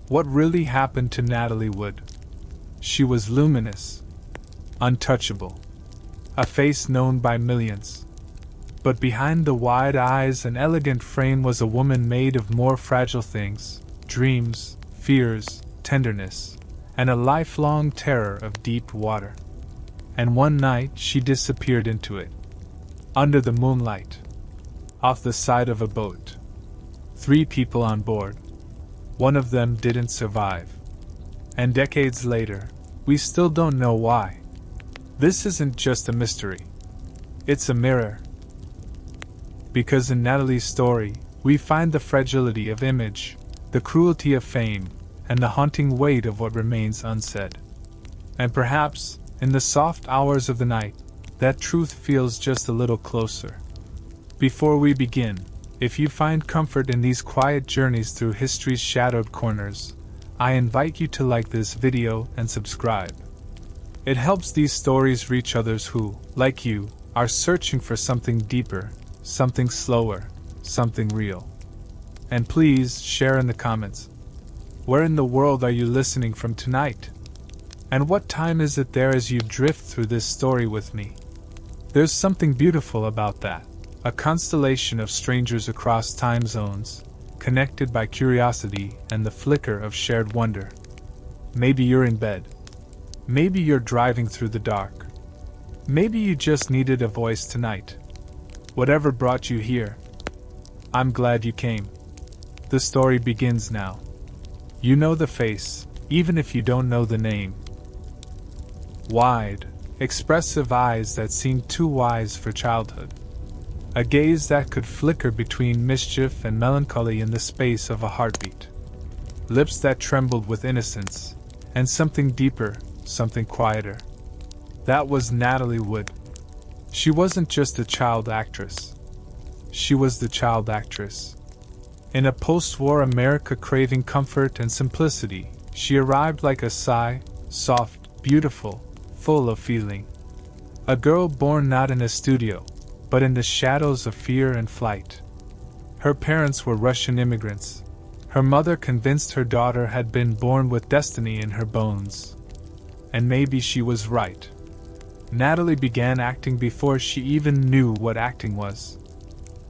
What really happened to Natalie Wood? She was luminous, untouchable, a face known by millions. But behind the wide eyes and elegant frame was a woman made of more fragile things: dreams, fears, tenderness, and a lifelong terror of deep water. And one night she disappeared into it. Under the moonlight. Off the side of a boat. 3 people on board. One of them didn't survive. And decades later, we still don't know why. This isn't just a mystery. It's a mirror. Because in Natalie's story, we find the fragility of image, the cruelty of fame, and the haunting weight of what remains unsaid. And perhaps, in the soft hours of the night, that truth feels just a little closer. Before we begin, if you find comfort in these quiet journeys through history's shadowed corners, I invite you to like this video and subscribe. It helps these stories reach others who, like you, are searching for something deeper, something slower, something real. And please share in the comments. Where in the world are you listening from tonight? And what time is it there as you drift through this story with me? There's something beautiful about that. A constellation of strangers across time zones, connected by curiosity and the flicker of shared wonder. Maybe you're in bed. Maybe you're driving through the dark. Maybe you just needed a voice tonight. Whatever brought you here, I'm glad you came. The story begins now. You know the face, even if you don't know the name. Wide, expressive eyes that seemed too wise for childhood. A gaze that could flicker between mischief and melancholy in the space of a heartbeat. Lips that trembled with innocence, and something deeper, something quieter. That was Natalie Wood. She wasn't just a child actress. She was the child actress. In a post-war America craving comfort and simplicity, she arrived like a sigh, soft, beautiful, full of feeling. A girl born not in a studio, but in the shadows of fear and flight. Her parents were Russian immigrants. Her mother convinced her daughter had been born with destiny in her bones. And maybe she was right. Natalie began acting before she even knew what acting was.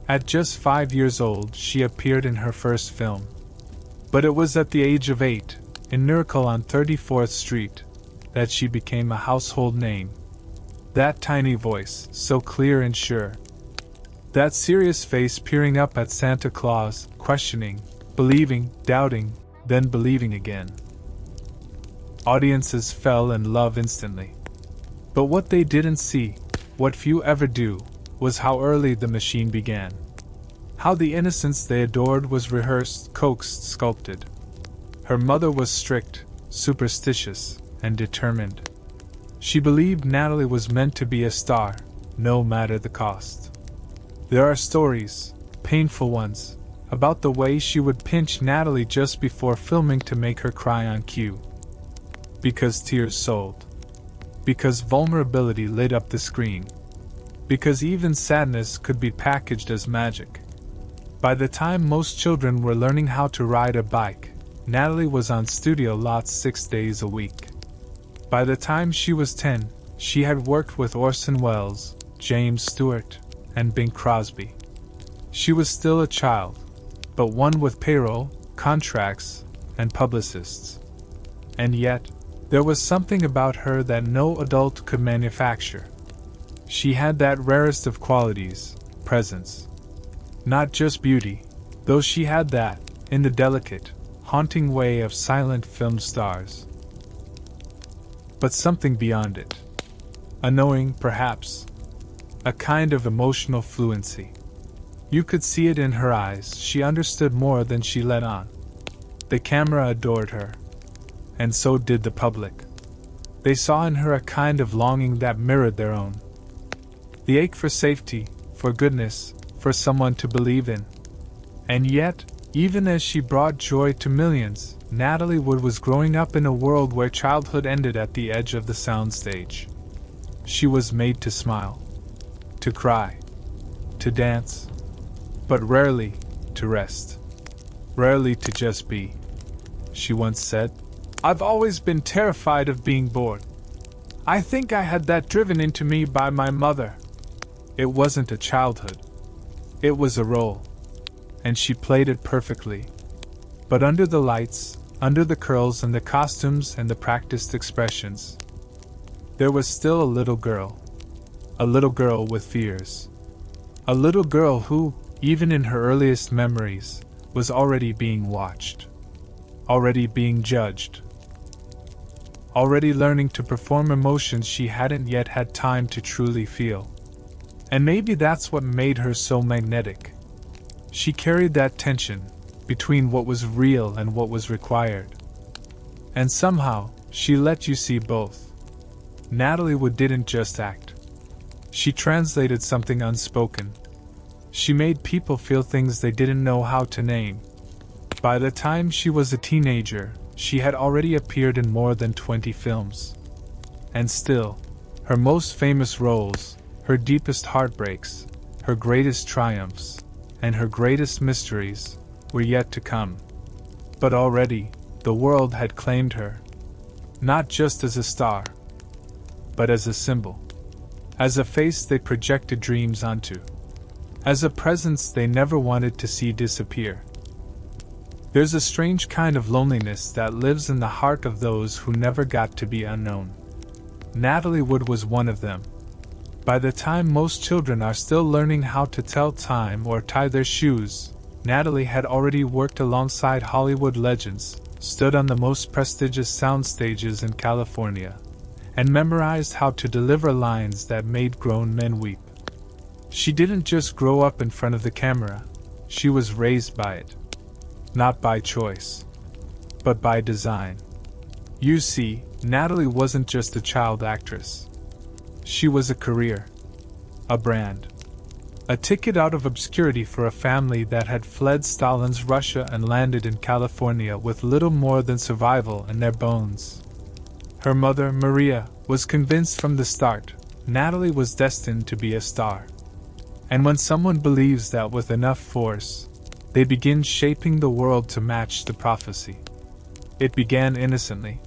At just 5 years old, she appeared in her first film. But it was at the age of 8, in Miracle on 34th Street, that she became a household name. That tiny voice, so clear and sure. That serious face peering up at Santa Claus, questioning, believing, doubting, then believing again. Audiences fell in love instantly. But what they didn't see, what few ever do, was how early the machine began. How the innocence they adored was rehearsed, coaxed, sculpted. Her mother was strict, superstitious, and determined. She believed Natalie was meant to be a star, no matter the cost. There are stories, painful ones, about the way she would pinch Natalie just before filming to make her cry on cue. Because tears sold. Because vulnerability lit up the screen. Because even sadness could be packaged as magic. By the time most children were learning how to ride a bike, Natalie was on studio lots 6 days a week. By the time she was 10, she had worked with Orson Welles, James Stewart, and Bing Crosby. She was still a child, but one with payroll, contracts, and publicists. And yet, there was something about her that no adult could manufacture. She had that rarest of qualities, presence. Not just beauty, though she had that, in the delicate, haunting way of silent film stars. But something beyond it. A knowing, perhaps. A kind of emotional fluency. You could see it in her eyes. She understood more than she let on. The camera adored her. And so did the public. They saw in her a kind of longing that mirrored their own. The ache for safety, for goodness, for someone to believe in. And yet, even as she brought joy to millions, Natalie Wood was growing up in a world where childhood ended at the edge of the soundstage. She was made to smile, to cry, to dance, but rarely to rest, rarely to just be. she once said. "I've always been terrified of being bored. I think I had that driven into me by my mother." It wasn't a childhood. It was a role. And she played it perfectly. But under the lights, under the curls and the costumes and the practiced expressions, there was still a little girl. A little girl with fears. A little girl who, even in her earliest memories, was already being watched. Already being judged. Already learning to perform emotions she hadn't yet had time to truly feel. And maybe that's what made her so magnetic. She carried that tension between what was real and what was required. And somehow, she let you see both. Natalie Wood didn't just act. She translated something unspoken. She made people feel things they didn't know how to name. By the time she was a teenager, she had already appeared in more than 20 films. And still, her most famous roles, her deepest heartbreaks, her greatest triumphs, and her greatest mysteries were yet to come. But already, the world had claimed her. Not just as a star, but as a symbol. As a face they projected dreams onto. As a presence they never wanted to see disappear. There's a strange kind of loneliness that lives in the heart of those who never got to be unknown. Natalie Wood was one of them. By the time most children are still learning how to tell time or tie their shoes, Natalie had already worked alongside Hollywood legends, stood on the most prestigious sound stages in California, and memorized how to deliver lines that made grown men weep. She didn't just grow up in front of the camera, she was raised by it. Not by choice, but by design. You see, Natalie wasn't just a child actress. She was a career. A brand. A ticket out of obscurity for a family that had fled Stalin's Russia and landed in California with little more than survival in their bones. Her mother, Maria, was convinced from the start, Natalie was destined to be a star. And when someone believes that with enough force, they begin shaping the world to match the prophecy. It began innocently.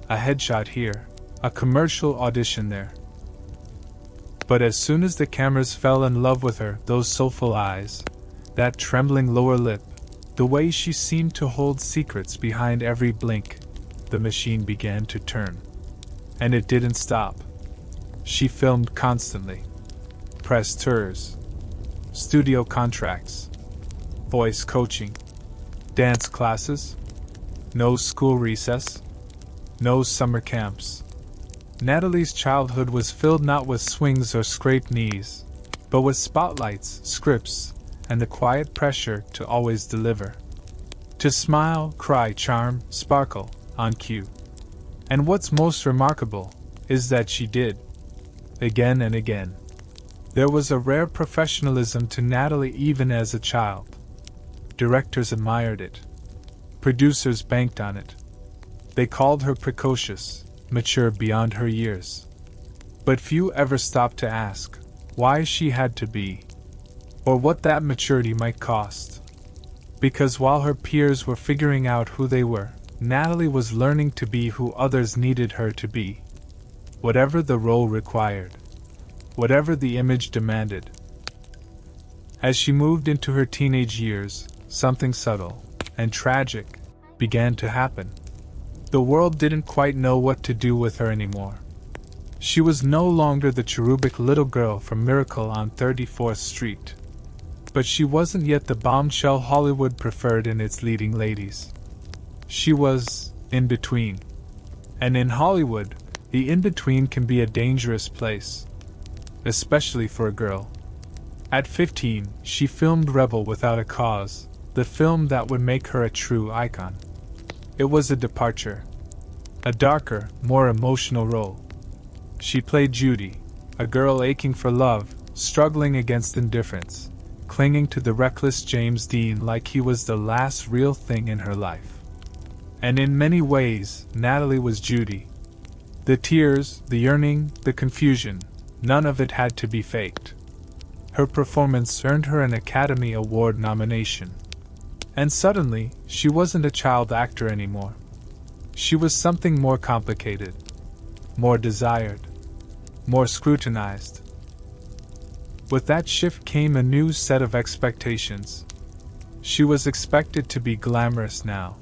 A headshot here, a commercial audition there. But as soon as the cameras fell in love with her, those soulful eyes, that trembling lower lip, the way she seemed to hold secrets behind every blink, the machine began to turn. And it didn't stop. She filmed constantly. Press tours, studio contracts, voice coaching, dance classes, no school recess, no summer camps. Natalie's childhood was filled not with swings or scraped knees, but with spotlights, scripts, and the quiet pressure to always deliver. To smile, cry, charm, sparkle, on cue. And what's most remarkable is that she did. Again and again. There was a rare professionalism to Natalie even as a child. Directors admired it. Producers banked on it. They called her precocious, mature beyond her years. But few ever stopped to ask why she had to be, or what that maturity might cost. Because while her peers were figuring out who they were, Natalie was learning to be who others needed her to be. Whatever the role required. Whatever the image demanded. As she moved into her teenage years, something subtle and tragic began to happen. The world didn't quite know what to do with her anymore. She was no longer the cherubic little girl from Miracle on 34th Street. But she wasn't yet the bombshell Hollywood preferred in its leading ladies. She was in between. And in Hollywood, the in-between can be a dangerous place. Especially for a girl. At 15, she filmed Rebel Without a Cause, the film that would make her a true icon. It was a departure. A darker, more emotional role. She played Judy, a girl aching for love, struggling against indifference, clinging to the reckless James Dean like he was the last real thing in her life. And in many ways, Natalie was Judy. The tears, the yearning, the confusion, none of it had to be faked. Her performance earned her an Academy Award nomination. And suddenly, she wasn't a child actor anymore. She was something more complicated, more desired, more scrutinized. With that shift came a new set of expectations. She was expected to be glamorous now,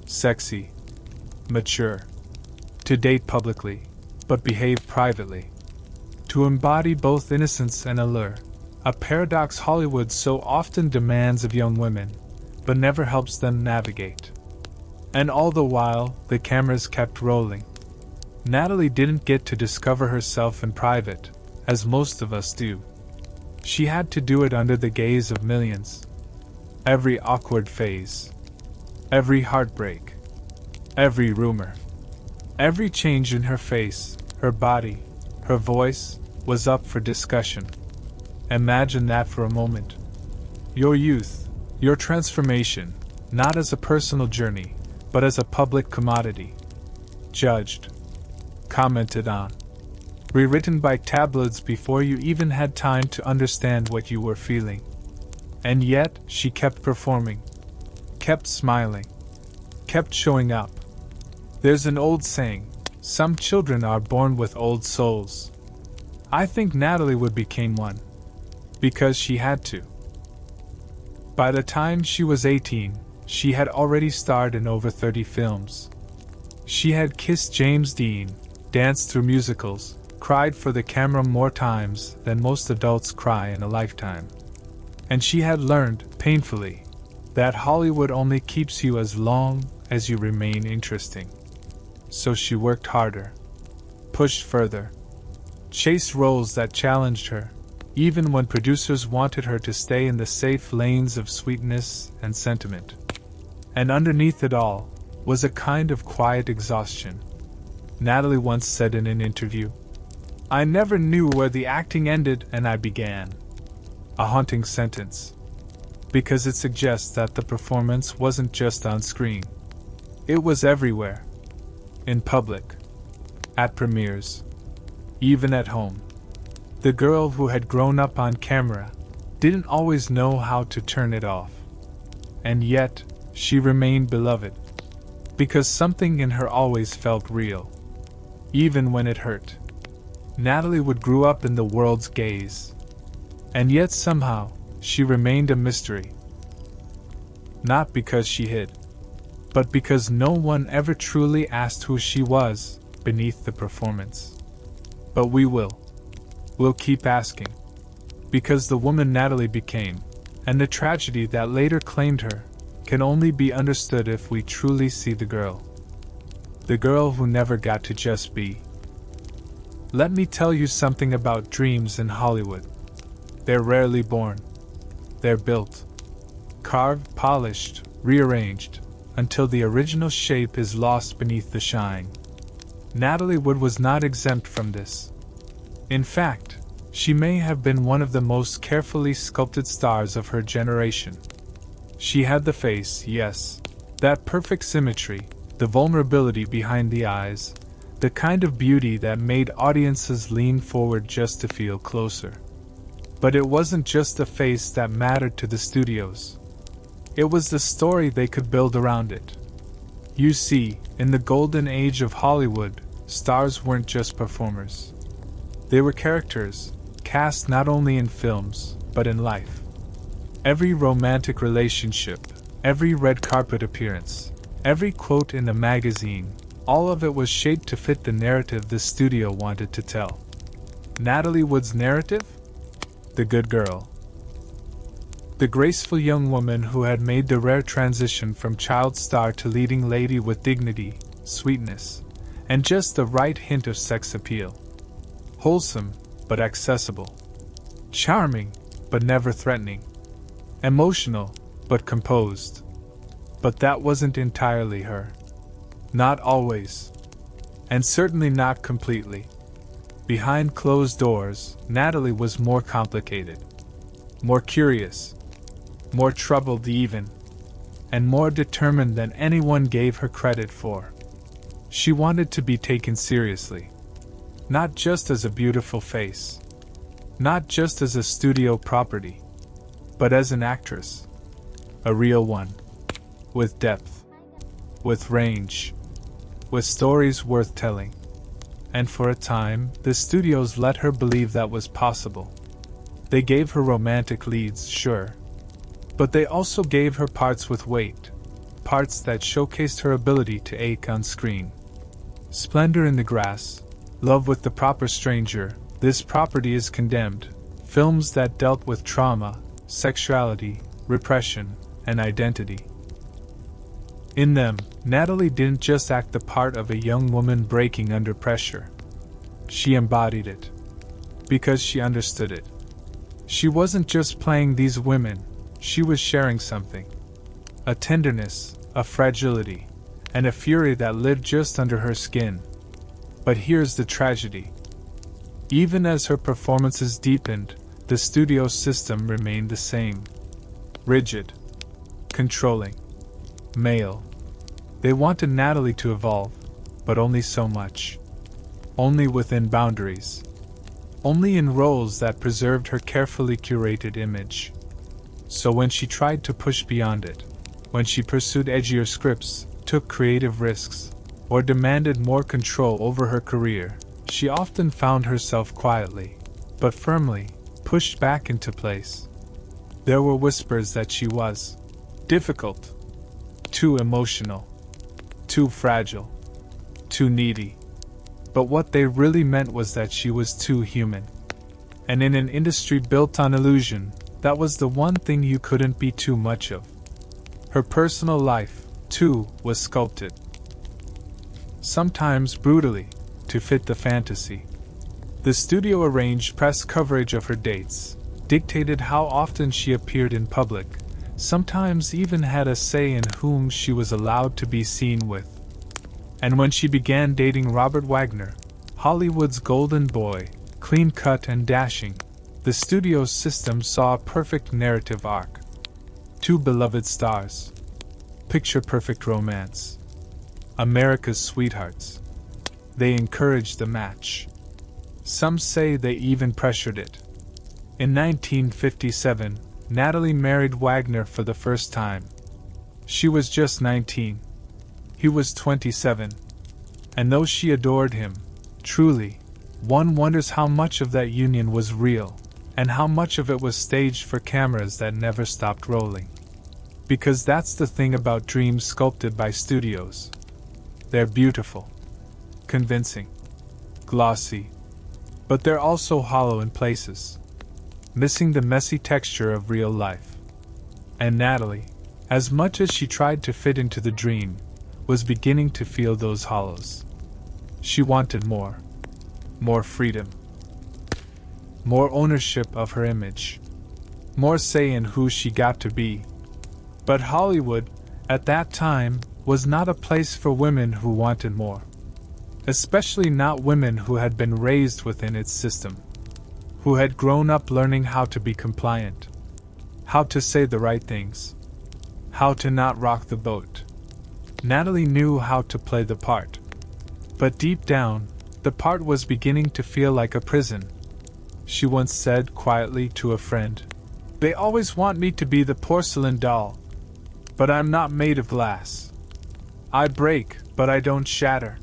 sexy, mature, to date publicly, but behave privately, to embody both innocence and allure, a paradox Hollywood so often demands of young women, but never helps them navigate. And all the while, the cameras kept rolling. Natalie didn't get to discover herself in private, as most of us do. She had to do it under the gaze of millions. Every awkward phase, every heartbreak, every rumor, every change in her face, her body, her voice, was up for discussion. Imagine that for a moment. Your youth, your transformation, not as a personal journey, but as a public commodity. Judged, commented on, rewritten by tabloids before you even had time to understand what you were feeling. And yet, she kept performing, kept smiling, kept showing up. There's an old saying, some children are born with old souls. I think Natalie would become one. Because she had to. By the time she was 18, she had already starred in over 30 films. She had kissed James Dean, danced through musicals, cried for the camera more times than most adults cry in a lifetime. And she had learned, painfully, that Hollywood only keeps you as long as you remain interesting. So she worked harder, pushed further, chased roles that challenged her, even when producers wanted her to stay in the safe lanes of sweetness and sentiment. And underneath it all was a kind of quiet exhaustion. Natalie once said in an interview, "I never knew where the acting ended and I began." A haunting sentence, because it suggests that the performance wasn't just on screen. It was everywhere. In public, at premieres, even at home. The girl who had grown up on camera didn't always know how to turn it off. And yet, she remained beloved, because something in her always felt real, even when it hurt. Natalie would grow up in the world's gaze, and yet somehow, she remained a mystery. Not because she hid, but because no one ever truly asked who she was beneath the performance. But we will. We'll keep asking. Because the woman Natalie became, and the tragedy that later claimed her, can only be understood if we truly see the girl. The girl who never got to just be. Let me tell you something about dreams in Hollywood. They're rarely born. They're built. Carved, polished, rearranged, until the original shape is lost beneath the shine. Natalie Wood was not exempt from this. In fact, she may have been one of the most carefully sculpted stars of her generation. She had the face, yes, that perfect symmetry, the vulnerability behind the eyes, the kind of beauty that made audiences lean forward just to feel closer. But it wasn't just the face that mattered to the studios. It was the story they could build around it. You see, in the golden age of Hollywood, stars weren't just performers. They were characters, cast not only in films, but in life. Every romantic relationship, every red carpet appearance, every quote in a magazine, all of it was shaped to fit the narrative the studio wanted to tell. Natalie Wood's narrative? The good girl. The graceful young woman who had made the rare transition from child star to leading lady with dignity, sweetness, and just the right hint of sex appeal. Wholesome, but accessible. Charming, but never threatening. Emotional, but composed. But that wasn't entirely her. Not always. And certainly not completely. Behind closed doors, Natalie was more complicated. More curious. More troubled even. And more determined than anyone gave her credit for. She wanted to be taken seriously. Not just as a beautiful face. Not just as a studio property. But as an actress. A real one. With depth. With range. With stories worth telling. And for a time, the studios let her believe that was possible. They gave her romantic leads, sure. But they also gave her parts with weight. Parts that showcased her ability to ache on screen. Splendor in the Grass, Love with the Proper Stranger, This Property is Condemned. Films that dealt with trauma, sexuality, repression, and identity. In them, Natalie didn't just act the part of a young woman breaking under pressure. She embodied it. Because she understood it. She wasn't just playing these women, she was sharing something. A tenderness, a fragility, and a fury that lived just under her skin. But here's the tragedy. Even as her performances deepened, the studio system remained the same. Rigid. Controlling. Male. They wanted Natalie to evolve, but only so much. Only within boundaries. Only in roles that preserved her carefully curated image. So when she tried to push beyond it, when she pursued edgier scripts, took creative risks, or demanded more control over her career, she often found herself quietly, but firmly, pushed back into place. There were whispers that she was difficult, too emotional, too fragile, too needy. But what they really meant was that she was too human. And in an industry built on illusion, that was the one thing you couldn't be too much of. Her personal life, too, was sculpted. Sometimes brutally, to fit the fantasy. The studio arranged press coverage of her dates, dictated how often she appeared in public, sometimes even had a say in whom she was allowed to be seen with. And when she began dating Robert Wagner, Hollywood's golden boy, clean-cut and dashing, the studio's system saw a perfect narrative arc. Two beloved stars. Picture-perfect romance. America's sweethearts. They encouraged the match. Some say they even pressured it. In 1957, Natalie married Wagner for the first time. She was just 19. He was 27. And though she adored him, truly, one wonders how much of that union was real, and how much of it was staged for cameras that never stopped rolling. Because that's the thing about dreams sculpted by studios. They're beautiful, convincing, glossy, but they're also hollow in places, missing the messy texture of real life. And Natalie, as much as she tried to fit into the dream, was beginning to feel those hollows. She wanted more. More freedom. More ownership of her image. More say in who she got to be. But Hollywood, at that time, was not a place for women who wanted more. Especially not women who had been raised within its system. Who had grown up learning how to be compliant. How to say the right things. How to not rock the boat. Natalie knew how to play the part. But deep down, the part was beginning to feel like a prison. She once said quietly to a friend, "They always want me to be the porcelain doll. But I'm not made of glass. I break, but I don't shatter."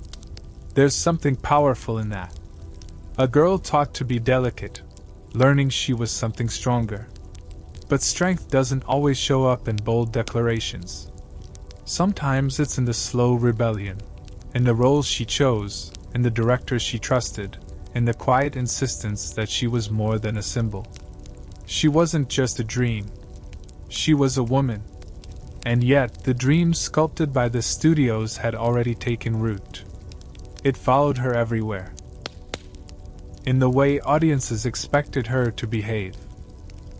There's something powerful in that. A girl taught to be delicate, learning she was something stronger. But strength doesn't always show up in bold declarations. Sometimes it's in the slow rebellion, in the roles she chose, in the directors she trusted, in the quiet insistence that she was more than a symbol. She wasn't just a dream. She was a woman. And yet, the dream sculpted by the studios had already taken root. It followed her everywhere. In the way audiences expected her to behave.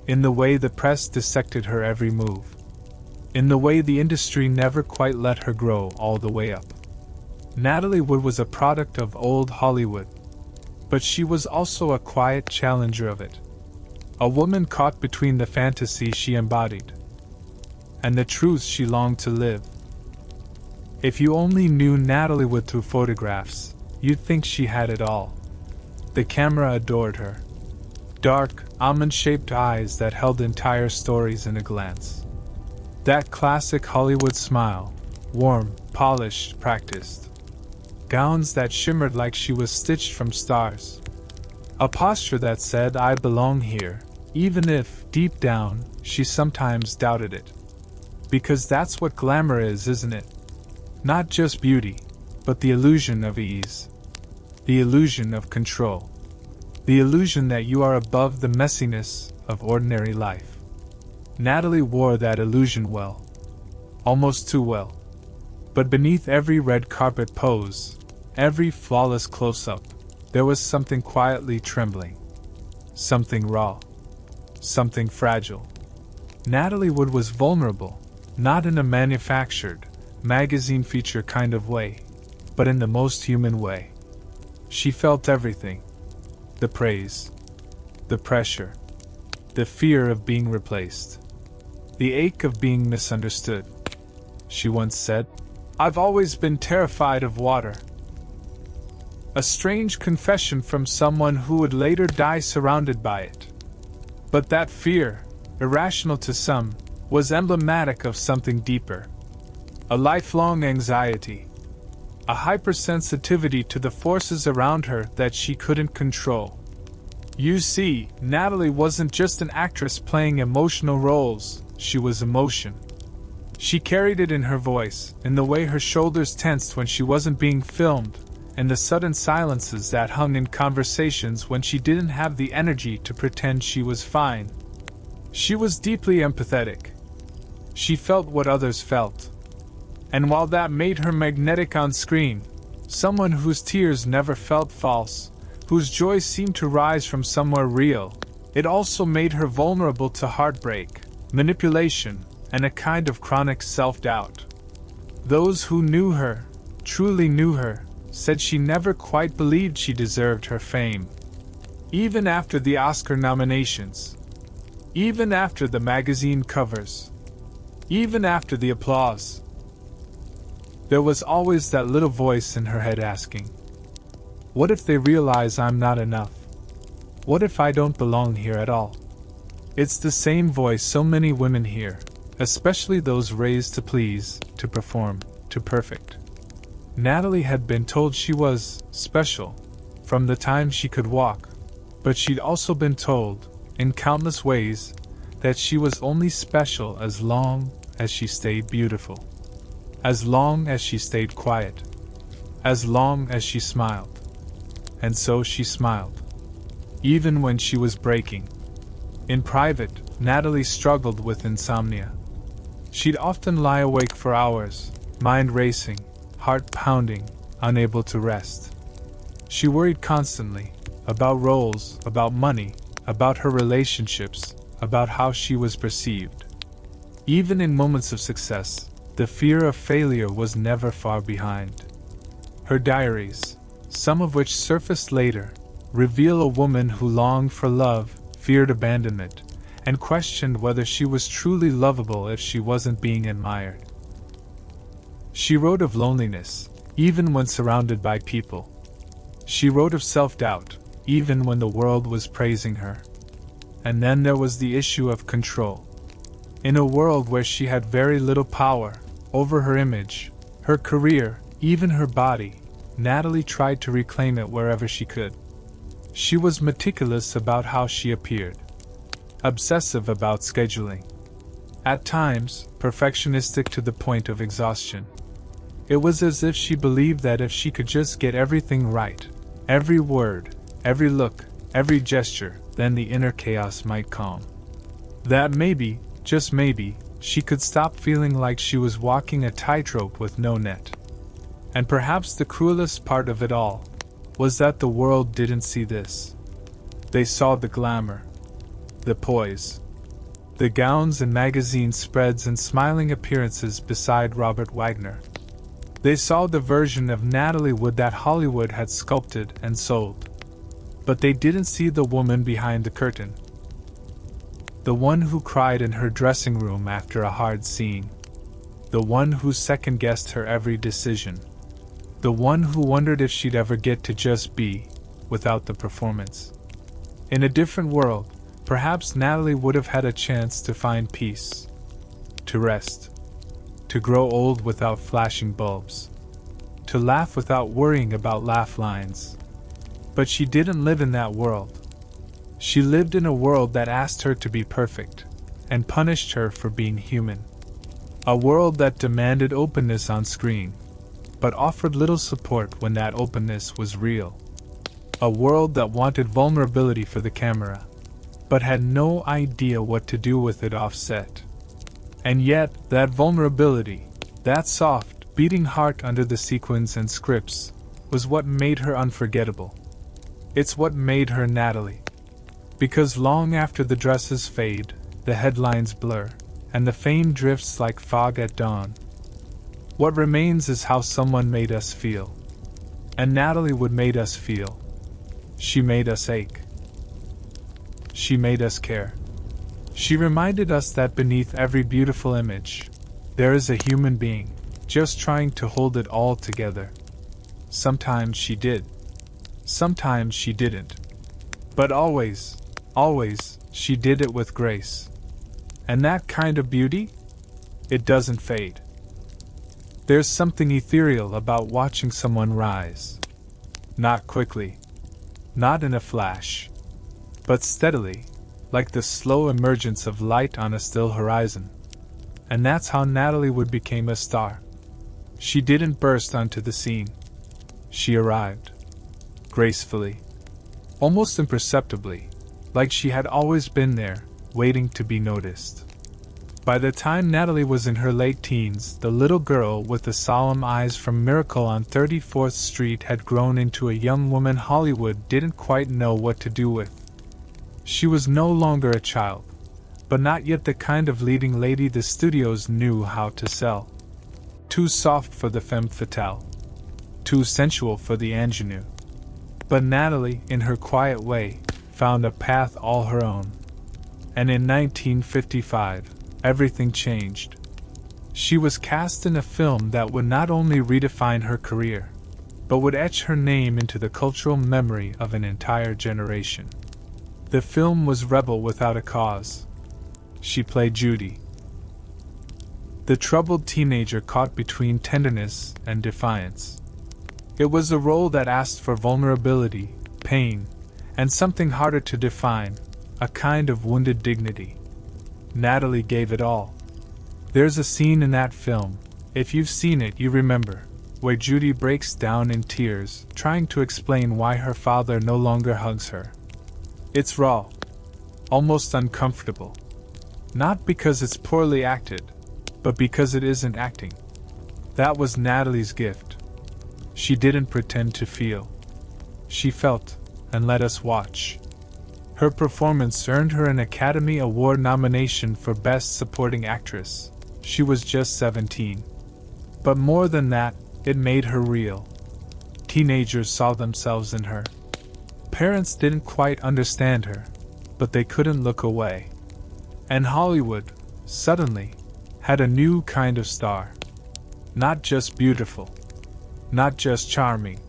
In the way the press dissected her every move. In the way the industry never quite let her grow all the way up. Natalie Wood was a product of old Hollywood. But she was also a quiet challenger of it. A woman caught between the fantasy she embodied and the truths she longed to live. If you only knew Natalie Wood through photographs, you'd think she had it all. The camera adored her. Dark, almond-shaped eyes that held entire stories in a glance. That classic Hollywood smile, warm, polished, practiced. Gowns that shimmered like she was stitched from stars. A posture that said, "I belong here," even if, deep down, she sometimes doubted it. Because that's what glamour is, isn't it? Not just beauty, but the illusion of ease. The illusion of control. The illusion that you are above the messiness of ordinary life. Natalie wore that illusion well. Almost too well. But beneath every red carpet pose, every flawless close-up, there was something quietly trembling. Something raw. Something fragile. Natalie Wood was vulnerable, not in a manufactured, magazine feature kind of way, but in the most human way. She felt everything. The praise. The pressure. The fear of being replaced. The ache of being misunderstood. She once said, "I've always been terrified of water." A strange confession from someone who would later die surrounded by it. But that fear, irrational to some, was emblematic of something deeper. A lifelong anxiety. A hypersensitivity to the forces around her that she couldn't control. You see, Natalie wasn't just an actress playing emotional roles, she was emotion. She carried it in her voice, in the way her shoulders tensed when she wasn't being filmed, and the sudden silences that hung in conversations when she didn't have the energy to pretend she was fine. She was deeply empathetic. She felt what others felt. And while that made her magnetic on screen, someone whose tears never felt false, whose joy seemed to rise from somewhere real, it also made her vulnerable to heartbreak, manipulation, and a kind of chronic self-doubt. Those who knew her, truly knew her, said she never quite believed she deserved her fame. Even after the Oscar nominations. Even after the magazine covers. Even after the applause. There was always that little voice in her head asking, "What if they realize I'm not enough? What if I don't belong here at all?" It's the same voice so many women hear, especially those raised to please, to perform, to perfect. Natalie had been told she was special from the time she could walk, but she'd also been told, in countless ways, that she was only special as long as she stayed beautiful, as long as she stayed quiet, as long as she smiled. And so she smiled, even when she was breaking. In private, Natalie struggled with insomnia. She'd often lie awake for hours, mind racing, heart pounding, unable to rest. She worried constantly, about roles, about money, about her relationships, about how she was perceived. Even in moments of success, the fear of failure was never far behind. Her diaries, some of which surfaced later, reveal a woman who longed for love, feared abandonment, and questioned whether she was truly lovable if she wasn't being admired. She wrote of loneliness, even when surrounded by people. She wrote of self-doubt, even when the world was praising her. And then there was the issue of control. In a world where she had very little power over her image, her career, even her body, Natalie tried to reclaim it wherever she could. She was meticulous about how she appeared, obsessive about scheduling, at times, perfectionistic to the point of exhaustion. It was as if she believed that if she could just get everything right, every word, every look, every gesture, then the inner chaos might calm. That maybe, just maybe, she could stop feeling like she was walking a tightrope with no net. And perhaps the cruelest part of it all was that the world didn't see this. They saw the glamour, the poise, the gowns and magazine spreads and smiling appearances beside Robert Wagner. They saw the version of Natalie Wood that Hollywood had sculpted and sold. But they didn't see the woman behind the curtain. The one who cried in her dressing room after a hard scene. The one who second-guessed her every decision. The one who wondered if she'd ever get to just be, without the performance. In a different world, perhaps Natalie would have had a chance to find peace. to rest, to grow old without flashing bulbs, to laugh without worrying about laugh lines. But she didn't live in that world. She lived in a world that asked her to be perfect, and punished her for being human. A world that demanded openness on screen, but offered little support when that openness was real. A world that wanted vulnerability for the camera, but had no idea what to do with it offset. And yet, that vulnerability, that soft, beating heart under the sequins and scripts, was what made her unforgettable. It's what made her Natalie. Because long after the dresses fade, the headlines blur, and the fame drifts like fog at dawn, what remains is how someone made us feel. And Natalie would made us feel. She made us ache. She made us care. She reminded us that beneath every beautiful image, there is a human being, just trying to hold it all together. Sometimes she did. Sometimes she didn't. But always, she did it with grace. And that kind of beauty? It doesn't fade. There's something ethereal about watching someone rise. Not quickly. Not in a flash. But steadily, like the slow emergence of light on a still horizon. And that's how Natalie Wood became a star. She didn't burst onto the scene. She arrived. Gracefully. Almost imperceptibly, like she had always been there, waiting to be noticed. By the time Natalie was in her late teens, the little girl with the solemn eyes from Miracle on 34th Street had grown into a young woman Hollywood didn't quite know what to do with. She was no longer a child, but not yet the kind of leading lady the studios knew how to sell. Too soft for the femme fatale. Too sensual for the ingenue. But Natalie, in her quiet way, found a path all her own. And in 1955, everything changed. She was cast in a film that would not only redefine her career, but would etch her name into the cultural memory of an entire generation. The film was Rebel Without a Cause. She played Judy, the troubled teenager caught between tenderness and defiance. It was a role that asked for vulnerability, pain, and something harder to define, a kind of wounded dignity. Natalie gave it all. There's a scene in that film, if you've seen it you remember, where Judy breaks down in tears, trying to explain why her father no longer hugs her. It's raw, almost uncomfortable. Not because it's poorly acted, but because it isn't acting. That was Natalie's gift. She didn't pretend to feel. She felt, and let us watch. Her performance earned her an Academy Award nomination for Best Supporting Actress. She was just 17. But more than that, it made her real. Teenagers saw themselves in her. Parents didn't quite understand her, but they couldn't look away. And Hollywood, suddenly, had a new kind of star. Not just beautiful, not just charming,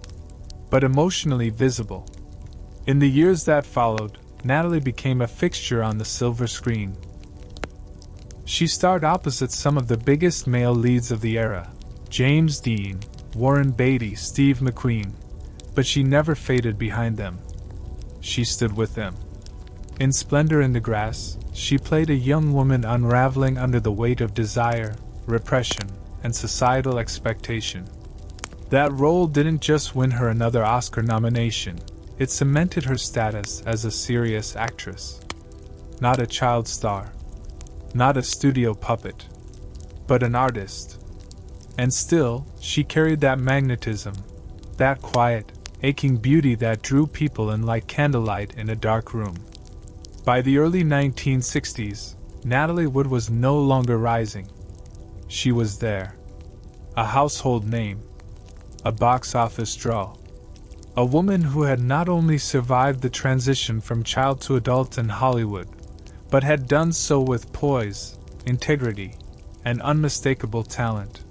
but emotionally visible. In the years that followed, Natalie became a fixture on the silver screen. She starred opposite some of the biggest male leads of the era, James Dean, Warren Beatty, Steve McQueen, but she never faded behind them. She stood with them. In Splendor in the Grass, she played a young woman unraveling under the weight of desire, repression, and societal expectation. That role didn't just win her another Oscar nomination, it cemented her status as a serious actress. Not a child star. Not a studio puppet. But an artist. And still, she carried that magnetism, that quiet, aching beauty that drew people in like candlelight in a dark room. By the early 1960s, Natalie Wood was no longer rising. She was there. A household name. A box office draw. A woman who had not only survived the transition from child to adult in Hollywood, but had done so with poise, integrity, and unmistakable talent.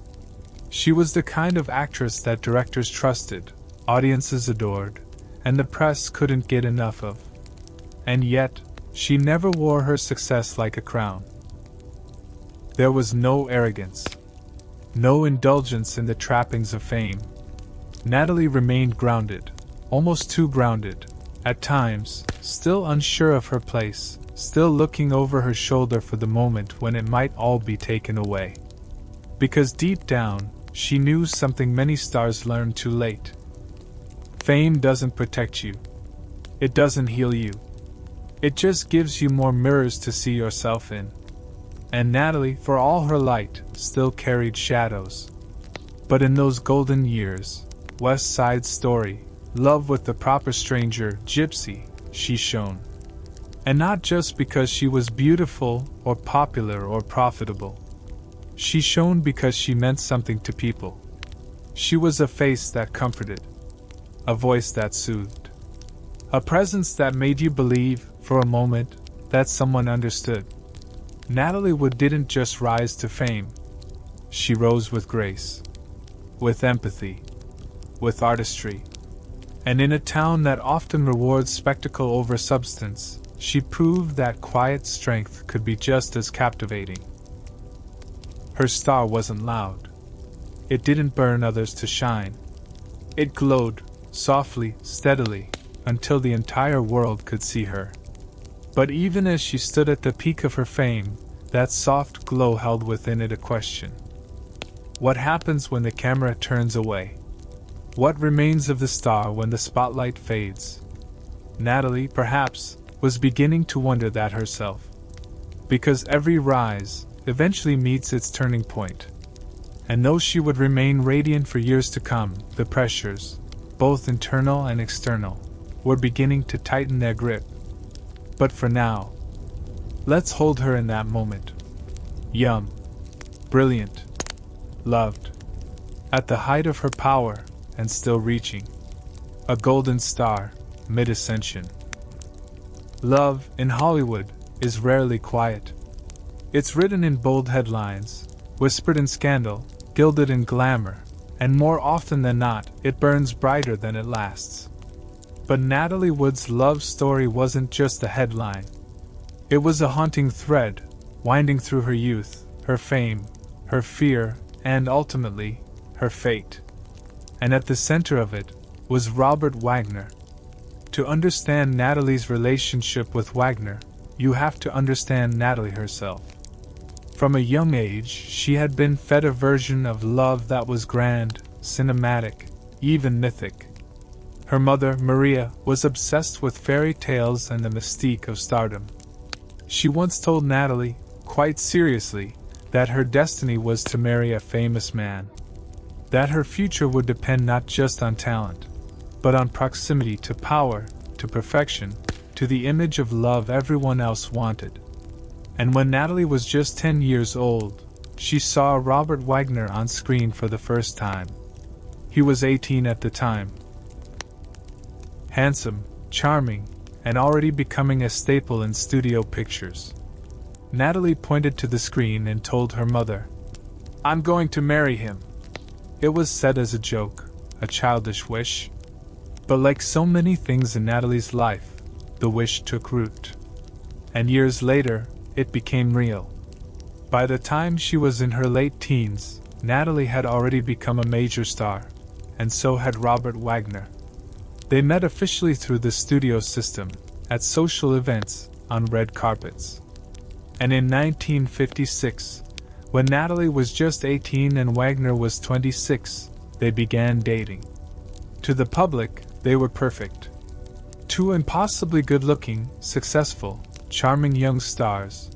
She was the kind of actress that directors trusted, audiences adored, and the press couldn't get enough of. And yet, she never wore her success like a crown. There was no arrogance, no indulgence in the trappings of fame. Natalie remained grounded, almost too grounded, at times, still unsure of her place, still looking over her shoulder for the moment when it might all be taken away. Because deep down, she knew something many stars learn too late. Fame doesn't protect you. It doesn't heal you. It just gives you more mirrors to see yourself in. And Natalie, for all her light, still carried shadows. But in those golden years, West Side Story, love with the proper stranger, gypsy, she shone. And not just because she was beautiful or popular or profitable. She shone because she meant something to people. She was a face that comforted, a voice that soothed, a presence that made you believe, for a moment, that someone understood. Natalie Wood didn't just rise to fame. She rose with grace, with empathy, with artistry. And in a town that often rewards spectacle over substance, she proved that quiet strength could be just as captivating. Her star wasn't loud. It didn't burn others to shine. It glowed, softly, steadily, until the entire world could see her. But even as she stood at the peak of her fame, that soft glow held within it a question. What happens when the camera turns away? What remains of the star when the spotlight fades? Natalie, perhaps, was beginning to wonder that herself. Because every rise eventually meets its turning point. And though she would remain radiant for years to come, the pressures, both internal and external, were beginning to tighten their grip. But for now, let's hold her in that moment. Young, brilliant, loved, at the height of her power and still reaching. A golden star, mid-ascension. Love, in Hollywood, is rarely quiet. It's written in bold headlines, whispered in scandal, gilded in glamour, and more often than not, it burns brighter than it lasts. But Natalie Wood's love story wasn't just a headline. It was a haunting thread, winding through her youth, her fame, her fear, and ultimately, her fate. And at the center of it was Robert Wagner. To understand Natalie's relationship with Wagner, you have to understand Natalie herself. From a young age, she had been fed a version of love that was grand, cinematic, even mythic. Her mother, Maria, was obsessed with fairy tales and the mystique of stardom. She once told Natalie, quite seriously, that her destiny was to marry a famous man. That her future would depend not just on talent, but on proximity to power, to perfection, to the image of love everyone else wanted. And when Natalie was just 10 years old, she saw Robert Wagner on screen for the first time. He was 18 at the time. Handsome, charming, and already becoming a staple in studio pictures. Natalie pointed to the screen and told her mother, "I'm going to marry him." It was said as a joke, a childish wish. But like so many things in Natalie's life, the wish took root. And years later, it became real. By the time she was in her late teens, Natalie had already become a major star, and so had Robert Wagner. They met officially through the studio system, at social events, on red carpets. And in 1956, when Natalie was just 18 and Wagner was 26, they began dating. To the public, they were perfect. Two impossibly good-looking, successful, charming young stars,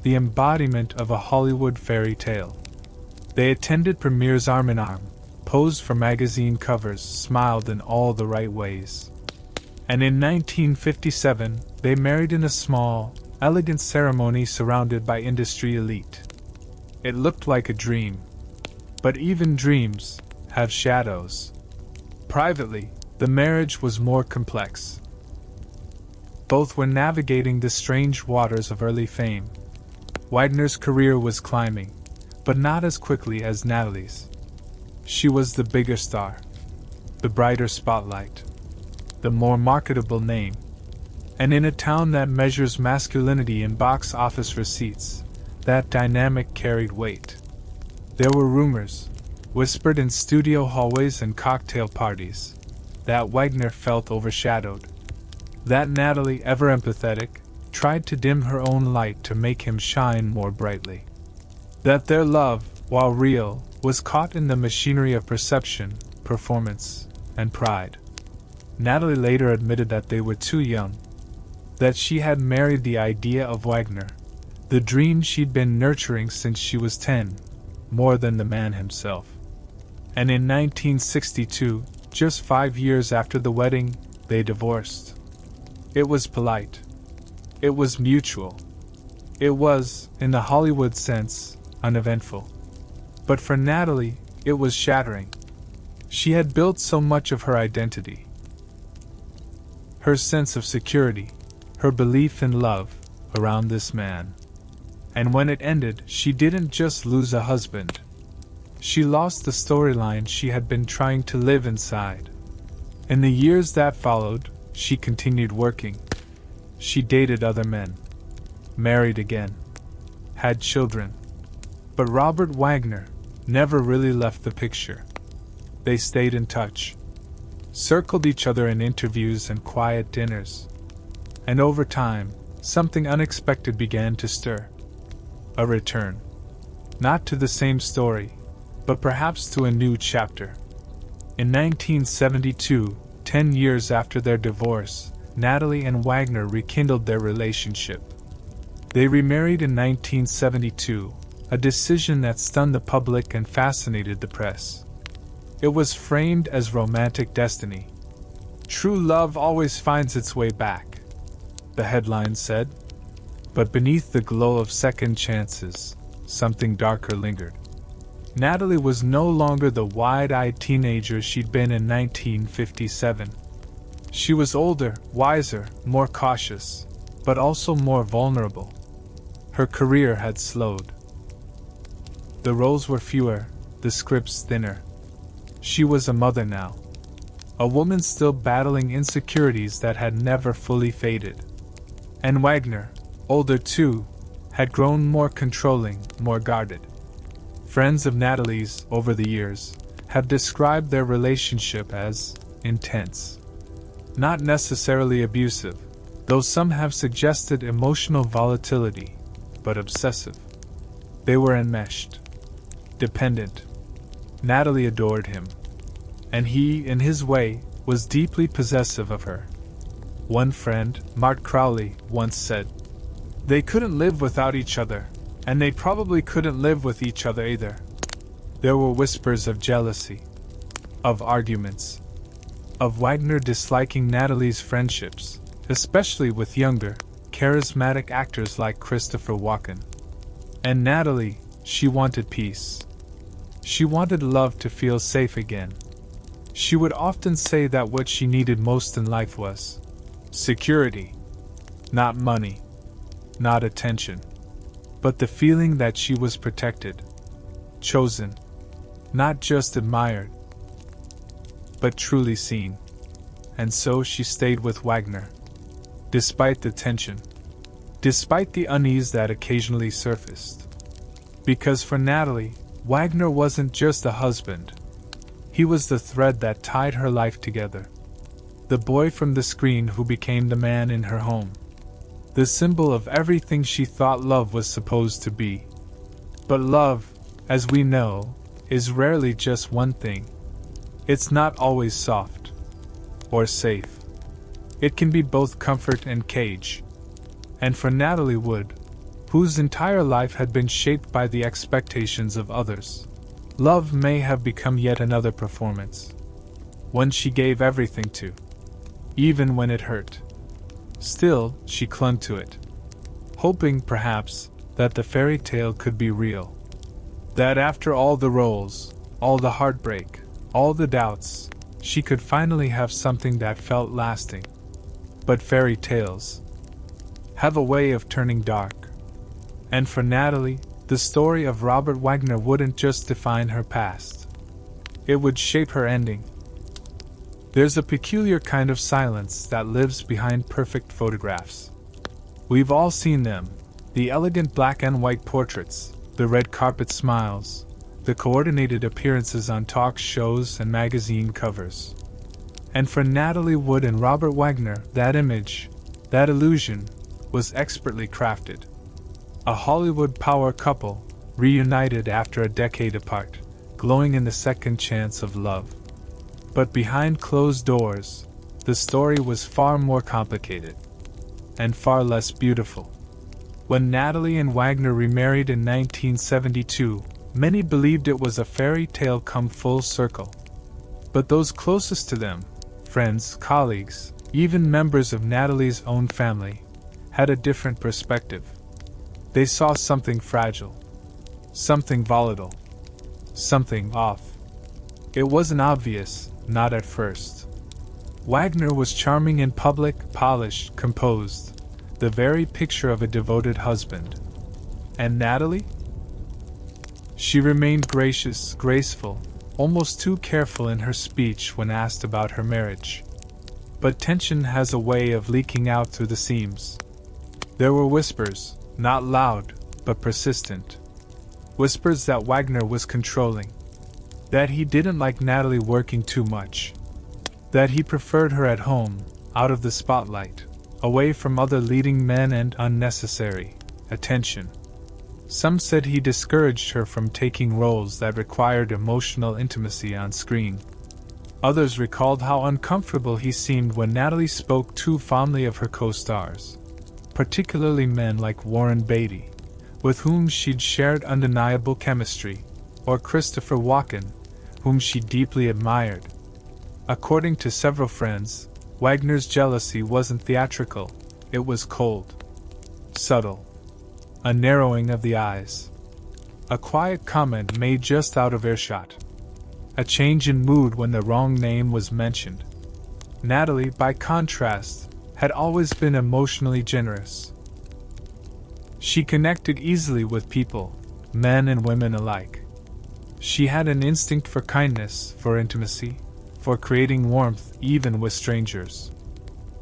the embodiment of a Hollywood fairy tale. They attended premieres arm in arm, posed for magazine covers, smiled in all the right ways. And in 1957, they married in a small, elegant ceremony surrounded by industry elite. It looked like a dream. But even dreams have shadows. Privately, the marriage was more complex. Both were navigating the strange waters of early fame. Wagner's career was climbing, but not as quickly as Natalie's. She was the bigger star, the brighter spotlight, the more marketable name. And in a town that measures masculinity in box office receipts, that dynamic carried weight. There were rumors, whispered in studio hallways and cocktail parties, that Wagner felt overshadowed. That Natalie, ever empathetic, tried to dim her own light to make him shine more brightly. That their love, while real, was caught in the machinery of perception, performance, and pride. Natalie later admitted that they were too young, that she had married the idea of Wagner, the dream she'd been nurturing since she was 10, more than the man himself. And in 1962, just 5 years after the wedding, they divorced. It was polite. It was mutual. It was, in the Hollywood sense, uneventful. But for Natalie, it was shattering. She had built so much of her identity. Her sense of security, her belief in love, around this man. And when it ended, she didn't just lose a husband. She lost the storyline she had been trying to live inside. In the years that followed, she continued working. She dated other men, married again, had children. But Robert Wagner never really left the picture. They stayed in touch, circled each other in interviews and quiet dinners. And over time, something unexpected began to stir. A return. Not to the same story, but perhaps to a new chapter. In 1972, 10 years after their divorce, Natalie and Wagner rekindled their relationship. They remarried in 1972, a decision that stunned the public and fascinated the press. It was framed as romantic destiny. True love always finds its way back, the headline said. But beneath the glow of second chances, something darker lingered. Natalie was no longer the wide-eyed teenager she'd been in 1957. She was older, wiser, more cautious, but also more vulnerable. Her career had slowed. The roles were fewer, the scripts thinner. She was a mother now. A woman still battling insecurities that had never fully faded. And Wagner, older too, had grown more controlling, more guarded. Friends of Natalie's, over the years, have described their relationship as intense. Not necessarily abusive, though some have suggested emotional volatility, but obsessive. They were enmeshed, dependent. Natalie adored him, and he, in his way, was deeply possessive of her. One friend, Mart Crowley, once said, "They couldn't live without each other, and they probably couldn't live with each other either." There were whispers of jealousy, of arguments, of Wagner disliking Natalie's friendships, especially with younger, charismatic actors like Christopher Walken. And Natalie, she wanted peace. She wanted love to feel safe again. She would often say that what she needed most in life was security. Not money, not attention, but the feeling that she was protected, chosen, not just admired, but truly seen. And so she stayed with Wagner, despite the tension, despite the unease that occasionally surfaced. Because for Natalie, Wagner wasn't just a husband. He was the thread that tied her life together. The boy from the screen who became the man in her home. The symbol of everything she thought love was supposed to be. But love, as we know, is rarely just one thing. It's not always soft or safe. It can be both comfort and cage. And for Natalie Wood, whose entire life had been shaped by the expectations of others, love may have become yet another performance. One she gave everything to, even when it hurt. Still, she clung to it, hoping, perhaps, that the fairy tale could be real. That after all the roles, all the heartbreak, all the doubts, she could finally have something that felt lasting. But fairy tales have a way of turning dark. And for Natalie, the story of Robert Wagner wouldn't just define her past. It would shape her ending. There's a peculiar kind of silence that lives behind perfect photographs. We've all seen them, The elegant black and white portraits, the red carpet smiles, the coordinated appearances on talk shows and magazine covers. And for Natalie Wood and Robert Wagner, that image, that illusion, was expertly crafted. A Hollywood power couple, reunited after a decade apart, glowing in the second chance of love. But behind closed doors, the story was far more complicated, and far less beautiful. When Natalie and Wagner remarried in 1972, many believed it was a fairy tale come full circle. But those closest to them, friends, colleagues, even members of Natalie's own family, had a different perspective. They saw something fragile, something volatile, something off. It wasn't obvious, not at first. Wagner was charming in public, polished, composed, the very picture of a devoted husband. And Natalie? She remained gracious, graceful, almost too careful in her speech when asked about her marriage. But tension has a way of leaking out through the seams. There were whispers, not loud, but persistent. Whispers that Wagner was controlling. That he didn't like Natalie working too much. That he preferred her at home, out of the spotlight, away from other leading men and unnecessary attention. Some said he discouraged her from taking roles that required emotional intimacy on screen. Others recalled how uncomfortable he seemed when Natalie spoke too fondly of her co-stars, particularly men like Warren Beatty, with whom she'd shared undeniable chemistry, or Christopher Walken, whom she deeply admired. According to several friends, Wagner's jealousy wasn't theatrical, it was cold, subtle. A narrowing of the eyes. A quiet comment made just out of earshot. A change in mood when the wrong name was mentioned. Natalie, by contrast, had always been emotionally generous. She connected easily with people, men and women alike. She had an instinct for kindness, for intimacy, for creating warmth even with strangers.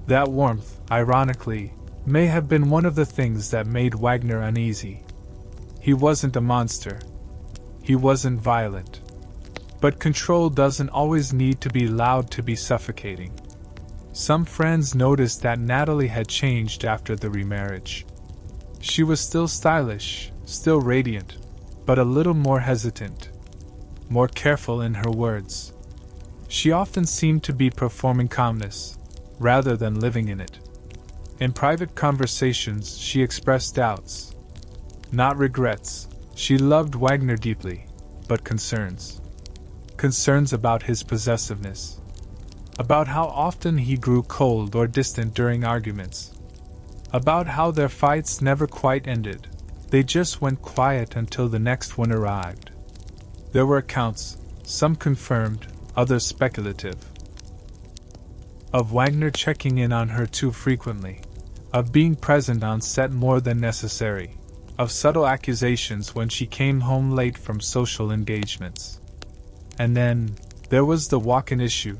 That warmth, ironically, may have been one of the things that made Wagner uneasy. He wasn't a monster. He wasn't violent. But control doesn't always need to be loud to be suffocating. Some friends noticed that Natalie had changed after the remarriage. She was still stylish, still radiant, but a little more hesitant, more careful in her words. She often seemed to be performing calmness, rather than living in it. In private conversations, she expressed doubts. Not regrets. She loved Wagner deeply, but concerns. Concerns about his possessiveness. About how often he grew cold or distant during arguments. About how their fights never quite ended. They just went quiet until the next one arrived. There were accounts, some confirmed, others speculative, of Wagner checking in on her too frequently, of being present on set more than necessary, of subtle accusations when she came home late from social engagements. And then, there was the Walken issue.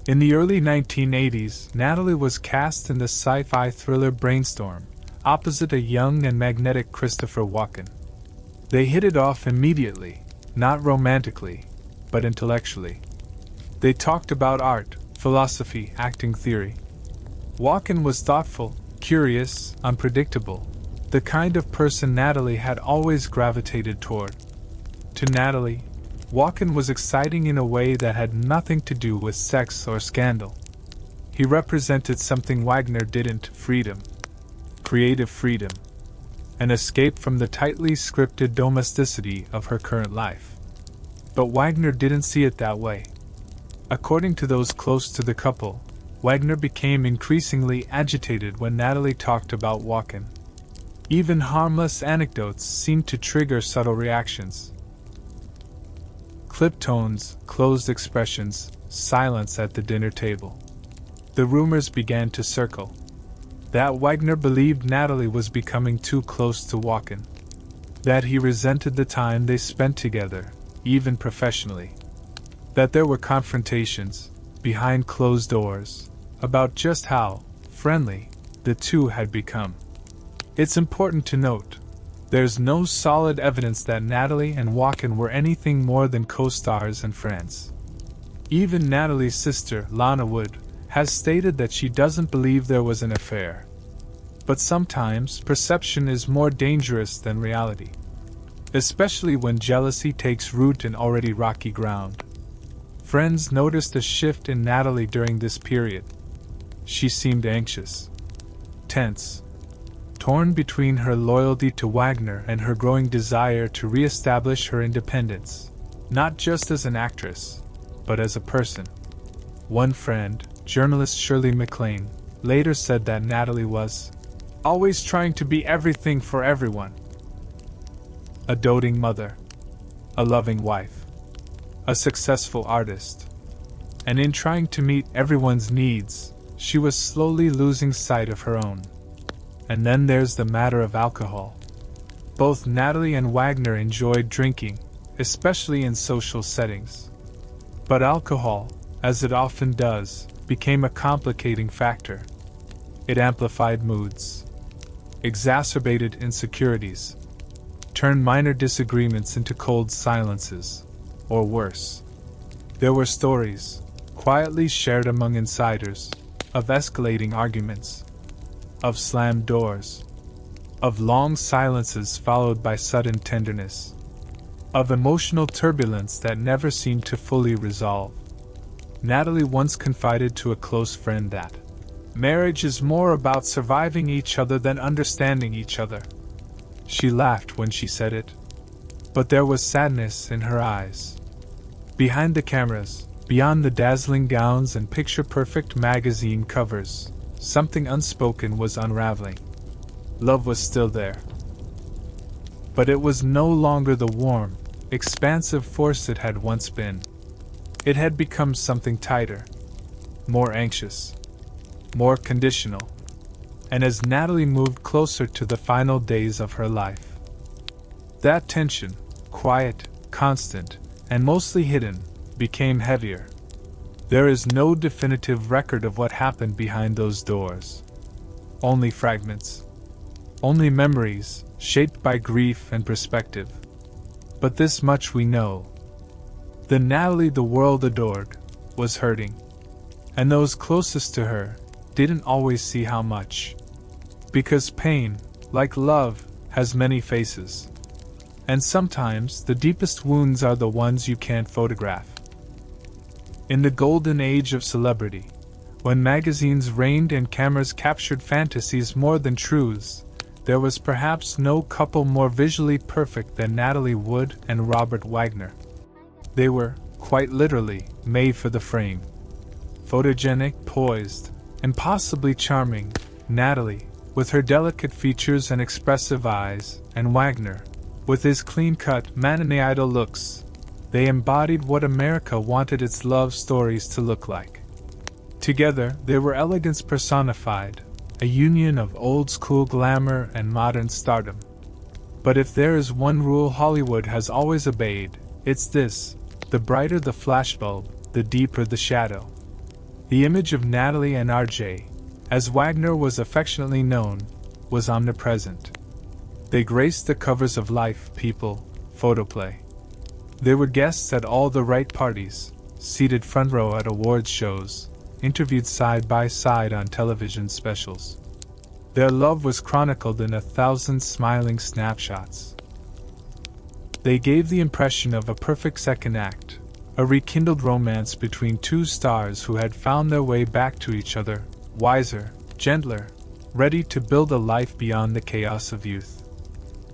In the early 1980s, Natalie was cast in the sci-fi thriller Brainstorm, opposite a young and magnetic Christopher Walken. They hit it off immediately, not romantically, but intellectually. They talked about art, philosophy, acting theory. Walken was thoughtful, curious, unpredictable, the kind of person Natalie had always gravitated toward. To Natalie, Walken was exciting in a way that had nothing to do with sex or scandal. He represented something Wagner didn't: freedom. Creative freedom. An escape from the tightly scripted domesticity of her current life. But Wagner didn't see it that way. According to those close to the couple, Wagner became increasingly agitated when Natalie talked about Walken. Even harmless anecdotes seemed to trigger subtle reactions. Clipped tones, closed expressions, silence at the dinner table. The rumors began to circle. That Wagner believed Natalie was becoming too close to Walken. That he resented the time they spent together, even professionally. That there were confrontations, behind closed doors, about just how friendly the two had become. It's important to note, there's no solid evidence that Natalie and Joaquin were anything more than co-stars and friends. Even Natalie's sister, Lana Wood, has stated that she doesn't believe there was an affair. But sometimes perception is more dangerous than reality, especially when jealousy takes root in already rocky ground. Friends noticed a shift in Natalie during this period. She seemed anxious, tense, torn between her loyalty to Wagner and her growing desire to re-establish her independence, not just as an actress, but as a person. One friend, journalist Shirley MacLaine, later said that Natalie was always trying to be everything for everyone. A doting mother, a loving wife, a successful artist, and in trying to meet everyone's needs, she was slowly losing sight of her own. And then there's the matter of alcohol. Both Natalie and Wagner enjoyed drinking, especially in social settings. But alcohol, as it often does, became a complicating factor. It amplified moods, exacerbated insecurities, turned minor disagreements into cold silences, or worse. There were stories, quietly shared among insiders, of escalating arguments, of slammed doors, of long silences followed by sudden tenderness, of emotional turbulence that never seemed to fully resolve. Natalie once confided to a close friend that marriage is more about surviving each other than understanding each other. She laughed when she said it, but there was sadness in her eyes. Behind the cameras, beyond the dazzling gowns and picture-perfect magazine covers, something unspoken was unraveling. Love was still there, but it was no longer the warm, expansive force it had once been. It had become something tighter, more anxious, more conditional. And as Natalie moved closer to the final days of her life, that tension, quiet, constant, and mostly hidden, became heavier. There is no definitive record of what happened behind those doors. Only fragments. Only memories, shaped by grief and perspective. But this much we know. The Natalie the world adored was hurting. And those closest to her didn't always see how much. Because pain, like love, has many faces. And sometimes the deepest wounds are the ones you can't photograph. In the golden age of celebrity, when magazines reigned and cameras captured fantasies more than truths, there was perhaps no couple more visually perfect than Natalie Wood and Robert Wagner. They were, quite literally, made for the frame. Photogenic, poised, and possibly charming, Natalie, with her delicate features and expressive eyes, and Wagner, with his clean-cut, man-in-the-idol looks. They embodied what America wanted its love stories to look like. Together, they were elegance personified, a union of old-school glamour and modern stardom. But if there is one rule Hollywood has always obeyed, it's this: the brighter the flashbulb, the deeper the shadow. The image of Natalie and RJ, as Wagner was affectionately known, was omnipresent. They graced the covers of Life, People, Photoplay. They were guests at all the right parties, seated front row at awards shows, interviewed side by side on television specials. Their love was chronicled in 1,000 smiling snapshots. They gave the impression of a perfect second act, a rekindled romance between two stars who had found their way back to each other, wiser, gentler, ready to build a life beyond the chaos of youth.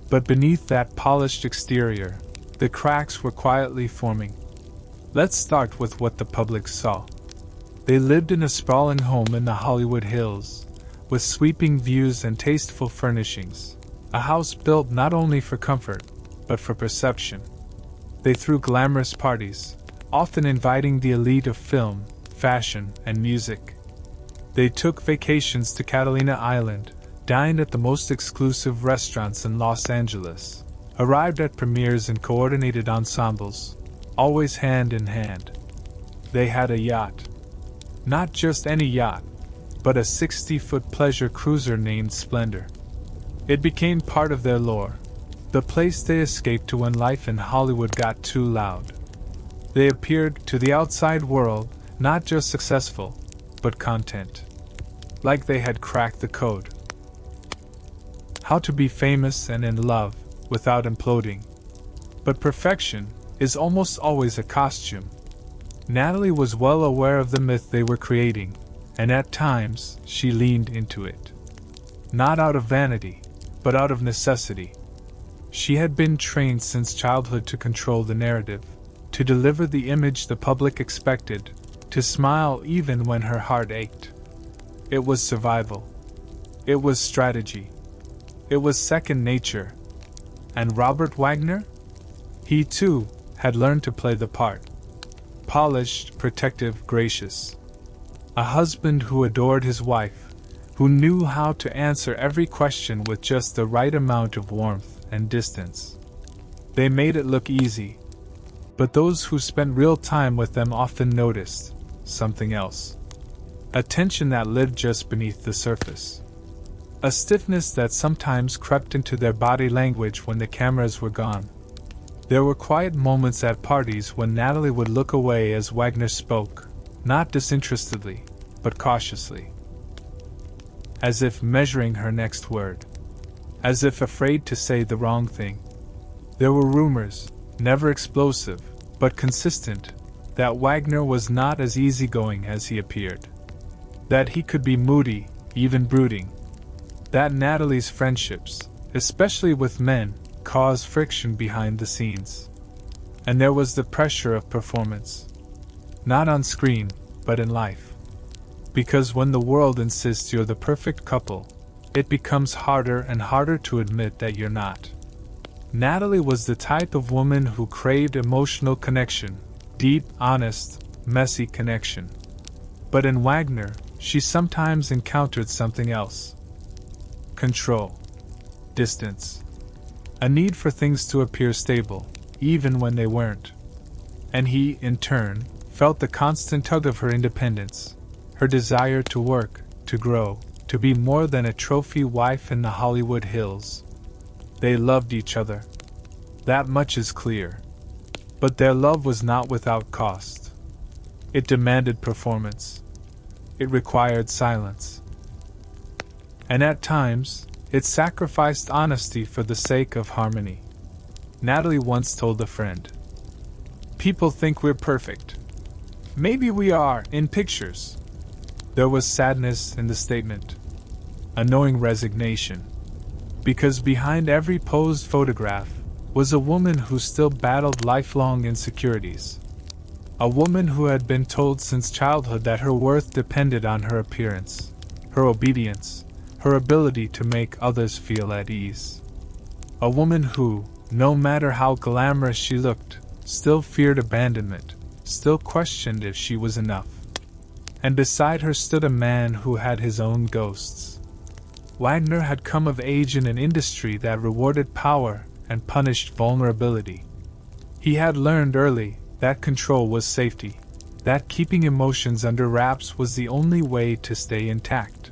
But beneath that polished exterior, the cracks were quietly forming. Let's start with what the public saw. They lived in a sprawling home in the Hollywood Hills, with sweeping views and tasteful furnishings, a house built not only for comfort, but for perception. They threw glamorous parties, often inviting the elite of film, fashion, and music. They took vacations to Catalina Island, dined at the most exclusive restaurants in Los Angeles, arrived at premieres in coordinated ensembles, always hand in hand. They had a yacht. Not just any yacht, but a 60-foot pleasure cruiser named Splendor. It became part of their lore, the place they escaped to when life in Hollywood got too loud. They appeared to the outside world not just successful, but content. Like they had cracked the code. How to be famous and in love without imploding. But perfection is almost always a costume. Natalie was well aware of the myth they were creating, and at times she leaned into it. Not out of vanity, but out of necessity. She had been trained since childhood to control the narrative, to deliver the image the public expected, to smile even when her heart ached. It was survival. It was strategy. It was second nature. And Robert Wagner? He too had learned to play the part. Polished, protective, gracious. A husband who adored his wife, who knew how to answer every question with just the right amount of warmth and distance. They made it look easy, but those who spent real time with them often noticed something else. A tension that lived just beneath the surface. A stiffness that sometimes crept into their body language when the cameras were gone. There were quiet moments at parties when Natalie would look away as Wagner spoke, not disinterestedly, but cautiously. As if measuring her next word. As if afraid to say the wrong thing. There were rumors, never explosive, but consistent, that Wagner was not as easygoing as he appeared. That he could be moody, even brooding. That Natalie's friendships, especially with men, caused friction behind the scenes. And there was the pressure of performance. Not on screen, but in life. Because when the world insists you're the perfect couple, it becomes harder and harder to admit that you're not. Natalie was the type of woman who craved emotional connection, deep, honest, messy connection. But in Wagner, she sometimes encountered something else. Control. Distance. A need for things to appear stable, even when they weren't. And he, in turn, felt the constant tug of her independence, her desire to work, to grow, to be more than a trophy wife in the Hollywood Hills. They loved each other. That much is clear. But their love was not without cost. It demanded performance. It required silence. And at times, it sacrificed honesty for the sake of harmony. Natalie once told a friend, "People think we're perfect. Maybe we are, in pictures." There was sadness in the statement. A knowing resignation. Because behind every posed photograph was a woman who still battled lifelong insecurities. A woman who had been told since childhood that her worth depended on her appearance, her obedience, her ability to make others feel at ease. A woman who, no matter how glamorous she looked, still feared abandonment, still questioned if she was enough. And beside her stood a man who had his own ghosts. Wagner had come of age in an industry that rewarded power and punished vulnerability. He had learned early that control was safety, that keeping emotions under wraps was the only way to stay intact.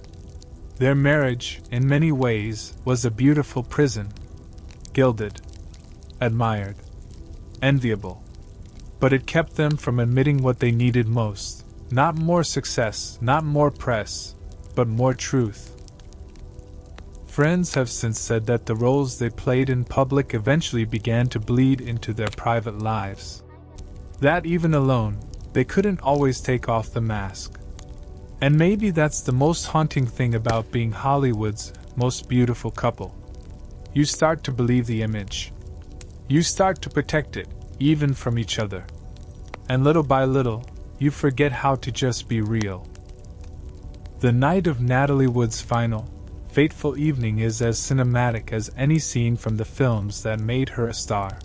Their marriage, in many ways, was a beautiful prison. Gilded, admired, enviable. But it kept them from admitting what they needed most. Not more success, not more press, but more truth. Friends have since said that the roles they played in public eventually began to bleed into their private lives. That even alone, they couldn't always take off the mask. And maybe that's the most haunting thing about being Hollywood's most beautiful couple. You start to believe the image. You start to protect it, even from each other. And little by little, you forget how to just be real. The night of Natalie Wood's final, fateful evening is as cinematic as any scene from the films that made her a star.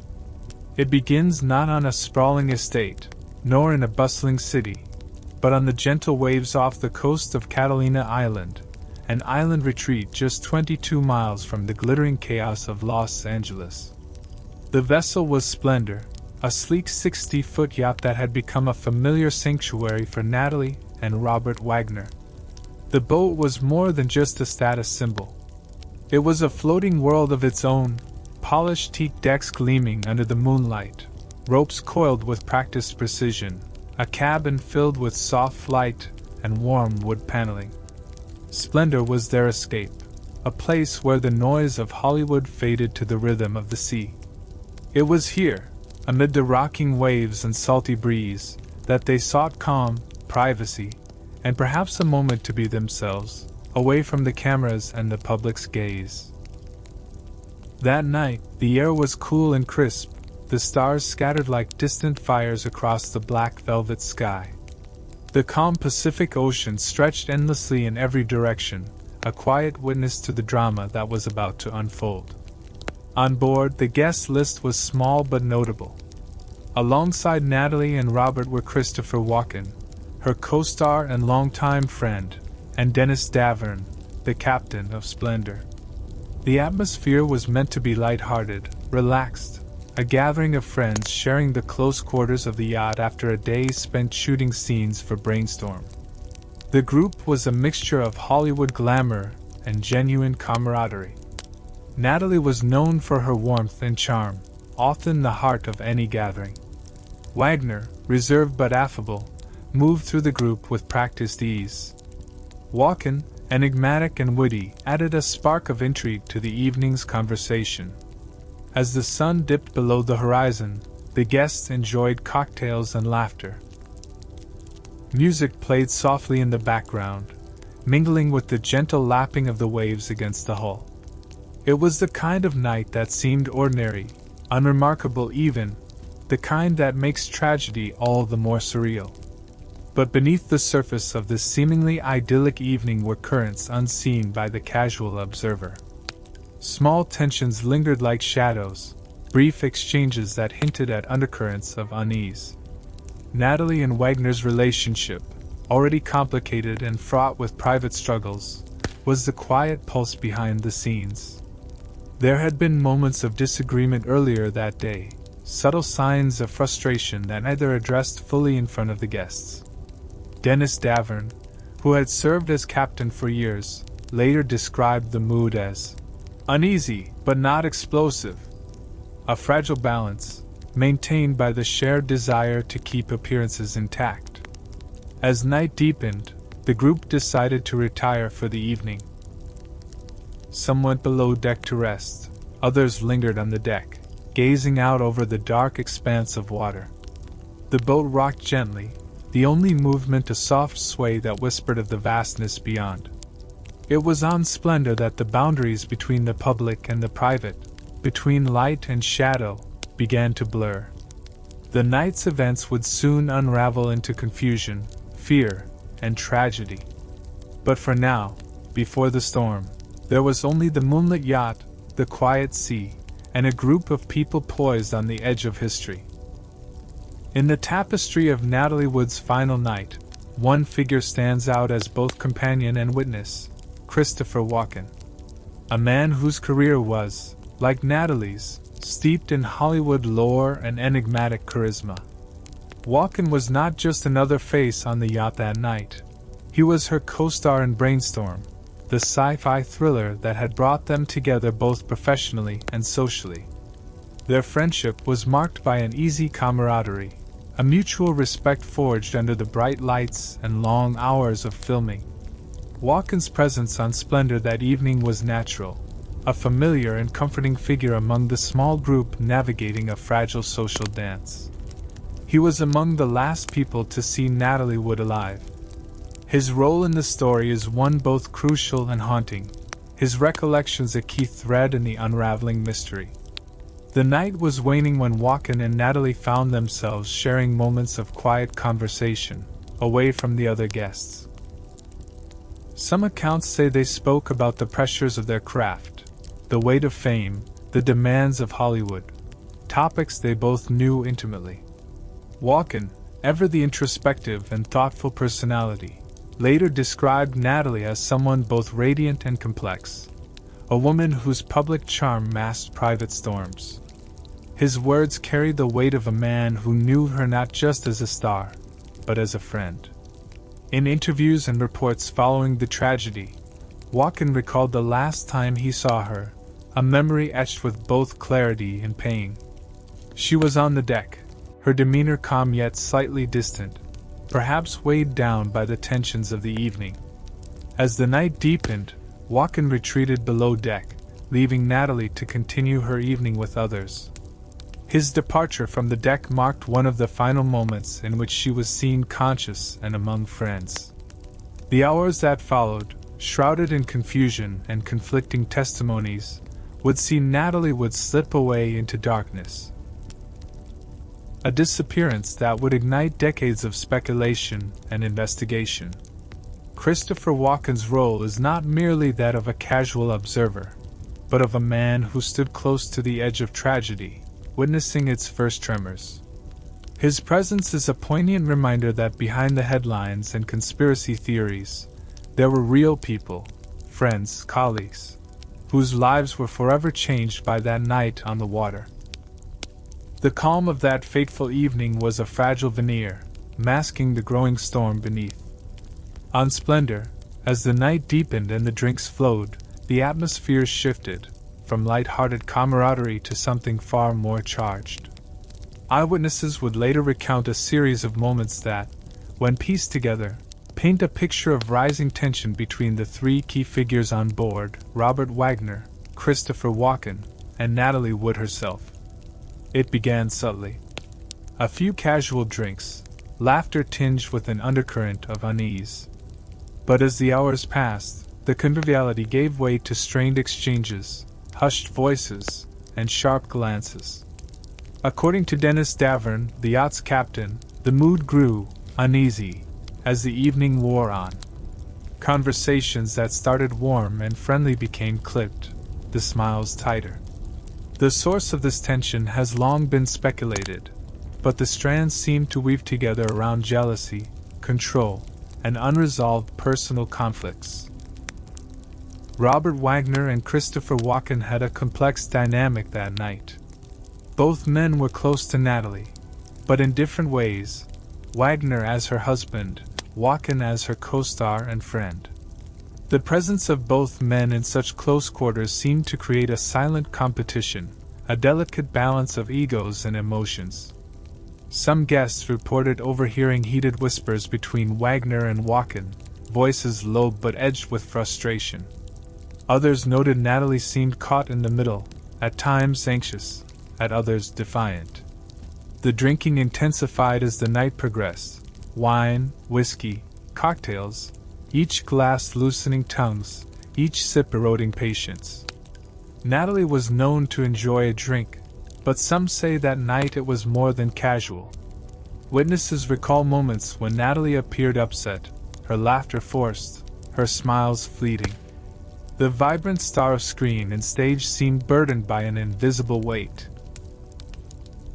It begins not on a sprawling estate, nor in a bustling city, but on the gentle waves off the coast of Catalina Island, an island retreat just 22 miles from the glittering chaos of Los Angeles. The vessel was Splendor, a sleek 60-foot yacht that had become a familiar sanctuary for Natalie and Robert Wagner. The boat was more than just a status symbol. It was a floating world of its own, polished teak decks gleaming under the moonlight, ropes coiled with practiced precision, a cabin filled with soft light and warm wood paneling. Splendor was their escape, a place where the noise of Hollywood faded to the rhythm of the sea. It was here, amid the rocking waves and salty breeze, that they sought calm, privacy, and perhaps a moment to be themselves, away from the cameras and the public's gaze. That night, the air was cool and crisp, the stars scattered like distant fires across the black velvet sky. The calm Pacific Ocean stretched endlessly in every direction, a quiet witness to the drama that was about to unfold. On board, the guest list was small but notable. Alongside Natalie and Robert were Christopher Walken, her co-star and longtime friend, and Dennis Davern, the captain of Splendor. The atmosphere was meant to be light-hearted, relaxed, a gathering of friends sharing the close quarters of the yacht after a day spent shooting scenes for Brainstorm. The group was a mixture of Hollywood glamour and genuine camaraderie. Natalie was known for her warmth and charm, often the heart of any gathering. Wagner, reserved but affable, moved through the group with practiced ease. Walken, enigmatic and witty, added a spark of intrigue to the evening's conversation. As the sun dipped below the horizon, the guests enjoyed cocktails and laughter. Music played softly in the background, mingling with the gentle lapping of the waves against the hull. It was the kind of night that seemed ordinary, unremarkable even, the kind that makes tragedy all the more surreal. But beneath the surface of this seemingly idyllic evening were currents unseen by the casual observer. Small tensions lingered like shadows, brief exchanges that hinted at undercurrents of unease. Natalie and Wagner's relationship, already complicated and fraught with private struggles, was the quiet pulse behind the scenes. There had been moments of disagreement earlier that day, subtle signs of frustration that neither addressed fully in front of the guests. Dennis Davern, who had served as captain for years, later described the mood as uneasy but not explosive, a fragile balance, maintained by the shared desire to keep appearances intact. As night deepened, the group decided to retire for the evening. Some went below deck to rest, others lingered on the deck, gazing out over the dark expanse of water. The boat rocked gently, the only movement a soft sway that whispered of the vastness beyond. It was on Splendor that the boundaries between the public and the private, between light and shadow, began to blur. The night's events would soon unravel into confusion, fear, and tragedy. But for now, before the storm, there was only the moonlit yacht, the quiet sea, and a group of people poised on the edge of history. In the tapestry of Natalie Wood's final night, one figure stands out as both companion and witness: Christopher Walken. A man whose career was, like Natalie's, steeped in Hollywood lore and enigmatic charisma. Walken was not just another face on the yacht that night. He was her co-star in Brainstorm, the sci-fi thriller that had brought them together both professionally and socially. Their friendship was marked by an easy camaraderie, a mutual respect forged under the bright lights and long hours of filming. Walken's presence on Splendor that evening was natural, a familiar and comforting figure among the small group navigating a fragile social dance. He was among the last people to see Natalie Wood alive. His role in the story is one both crucial and haunting, his recollections a key thread in the unraveling mystery. The night was waning when Walken and Natalie found themselves sharing moments of quiet conversation, away from the other guests. Some accounts say they spoke about the pressures of their craft, the weight of fame, the demands of Hollywood, topics they both knew intimately. Walken, ever the introspective and thoughtful personality, later described Natalie as someone both radiant and complex, a woman whose public charm masked private storms. His words carried the weight of a man who knew her not just as a star, but as a friend. In interviews and reports following the tragedy, Walken recalled the last time he saw her, a memory etched with both clarity and pain. She was on the deck, her demeanor calm yet slightly distant, perhaps weighed down by the tensions of the evening. As the night deepened, Walken retreated below deck, leaving Natalie to continue her evening with others. His departure from the deck marked one of the final moments in which she was seen conscious and among friends. The hours that followed, shrouded in confusion and conflicting testimonies, would see Natalie would slip away into darkness. A disappearance that would ignite decades of speculation and investigation. Christopher Walken's role is not merely that of a casual observer, but of a man who stood close to the edge of tragedy, witnessing its first tremors. His presence is a poignant reminder that behind the headlines and conspiracy theories, there were real people, friends, colleagues, whose lives were forever changed by that night on the water. The calm of that fateful evening was a fragile veneer, masking the growing storm beneath. On splendor, as the night deepened and the drinks flowed, the atmosphere shifted, from light-hearted camaraderie to something far more charged. Eyewitnesses would later recount a series of moments that, when pieced together, paint a picture of rising tension between the three key figures on board: Robert Wagner, Christopher Walken, and Natalie Wood herself. It began subtly. A few casual drinks, laughter tinged with an undercurrent of unease. But as the hours passed, the conviviality gave way to strained exchanges, hushed voices, and sharp glances. According to Dennis Davern, the yacht's captain, the mood grew uneasy as the evening wore on. Conversations that started warm and friendly became clipped, the smiles tighter. The source of this tension has long been speculated, but the strands seem to weave together around jealousy, control, and unresolved personal conflicts. Robert Wagner and Christopher Walken had a complex dynamic that night. Both men were close to Natalie, but in different ways, Wagner as her husband, Walken as her co-star and friend. The presence of both men in such close quarters seemed to create a silent competition, a delicate balance of egos and emotions. Some guests reported overhearing heated whispers between Wagner and Walken, voices low but edged with frustration. Others noted Natalie seemed caught in the middle, at times anxious, at others defiant. The drinking intensified as the night progressed. Wine, whiskey, cocktails, each glass loosening tongues, each sip eroding patience. Natalie was known to enjoy a drink, but some say that night it was more than casual. Witnesses recall moments when Natalie appeared upset, her laughter forced, her smiles fleeting. The vibrant star of screen and stage seemed burdened by an invisible weight.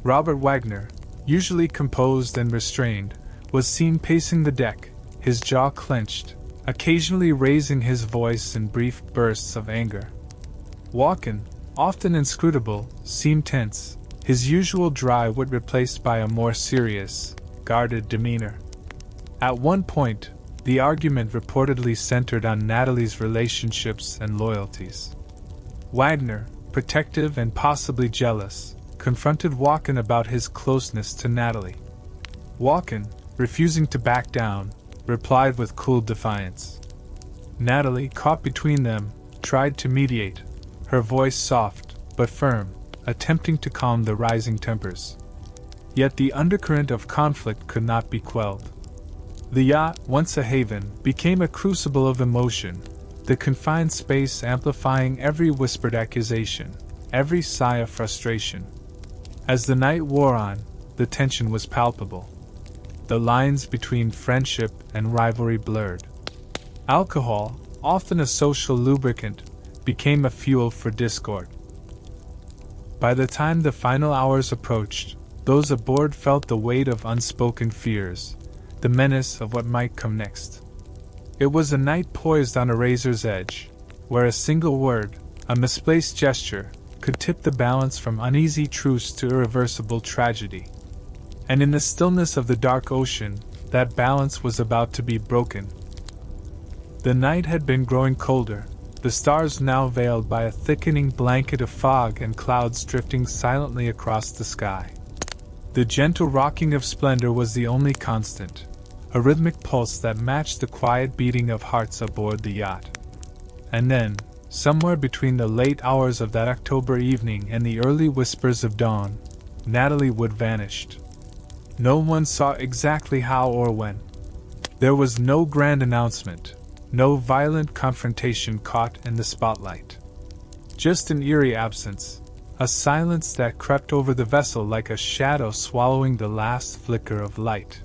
Robert Wagner, usually composed and restrained, was seen pacing the deck, his jaw clenched, occasionally raising his voice in brief bursts of anger. Walken, often inscrutable, seemed tense, his usual dry wit replaced by a more serious, guarded demeanor. At one point, the argument reportedly centered on Natalie's relationships and loyalties. Wagner, protective and possibly jealous, confronted Walken about his closeness to Natalie. Walken, refusing to back down, replied with cool defiance. Natalie, caught between them, tried to mediate, her voice soft but firm, attempting to calm the rising tempers. Yet the undercurrent of conflict could not be quelled. The yacht, once a haven, became a crucible of emotion, the confined space amplifying every whispered accusation, every sigh of frustration. As the night wore on, the tension was palpable. The lines between friendship and rivalry blurred. Alcohol, often a social lubricant, became a fuel for discord. By the time the final hours approached, those aboard felt the weight of unspoken fears, the menace of what might come next. It was a night poised on a razor's edge, where a single word, a misplaced gesture, could tip the balance from uneasy truce to irreversible tragedy. And in the stillness of the dark ocean, that balance was about to be broken. The night had been growing colder, the stars now veiled by a thickening blanket of fog and clouds drifting silently across the sky. The gentle rocking of splendor was the only constant, a rhythmic pulse that matched the quiet beating of hearts aboard the yacht. And then, somewhere between the late hours of that October evening and the early whispers of dawn, Natalie Wood vanished. No one saw exactly how or when. There was no grand announcement, no violent confrontation caught in the spotlight. Just an eerie absence, a silence that crept over the vessel like a shadow swallowing the last flicker of light.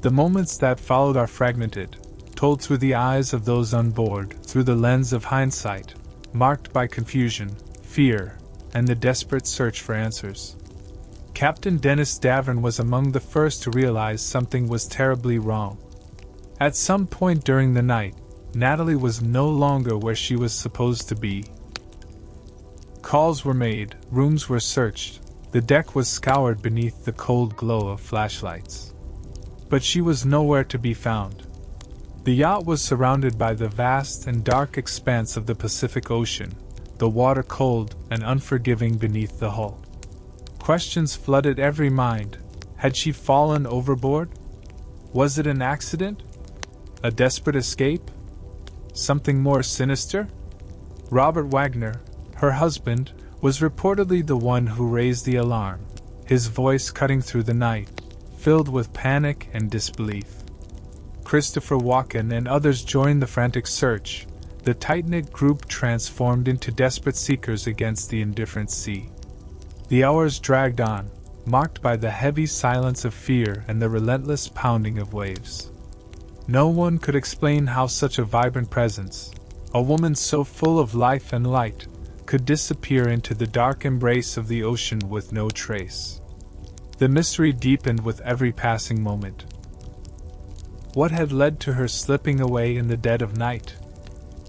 The moments that followed are fragmented, told through the eyes of those on board, through the lens of hindsight, marked by confusion, fear, and the desperate search for answers. Captain Dennis Davern was among the first to realize something was terribly wrong. At some point during the night, Natalie was no longer where she was supposed to be. Calls were made, rooms were searched, the deck was scoured beneath the cold glow of flashlights. But she was nowhere to be found. The yacht was surrounded by the vast and dark expanse of the Pacific Ocean, the water cold and unforgiving beneath the hull. Questions flooded every mind. Had she fallen overboard? Was it an accident? A desperate escape? Something more sinister? Robert Wagner, her husband, was reportedly the one who raised the alarm, his voice cutting through the night, filled with panic and disbelief. Christopher Walken and others joined the frantic search, the tight-knit group transformed into desperate seekers against the indifferent sea. The hours dragged on, marked by the heavy silence of fear and the relentless pounding of waves. No one could explain how such a vibrant presence, a woman so full of life and light, could disappear into the dark embrace of the ocean with no trace. The mystery deepened with every passing moment. What had led to her slipping away in the dead of night?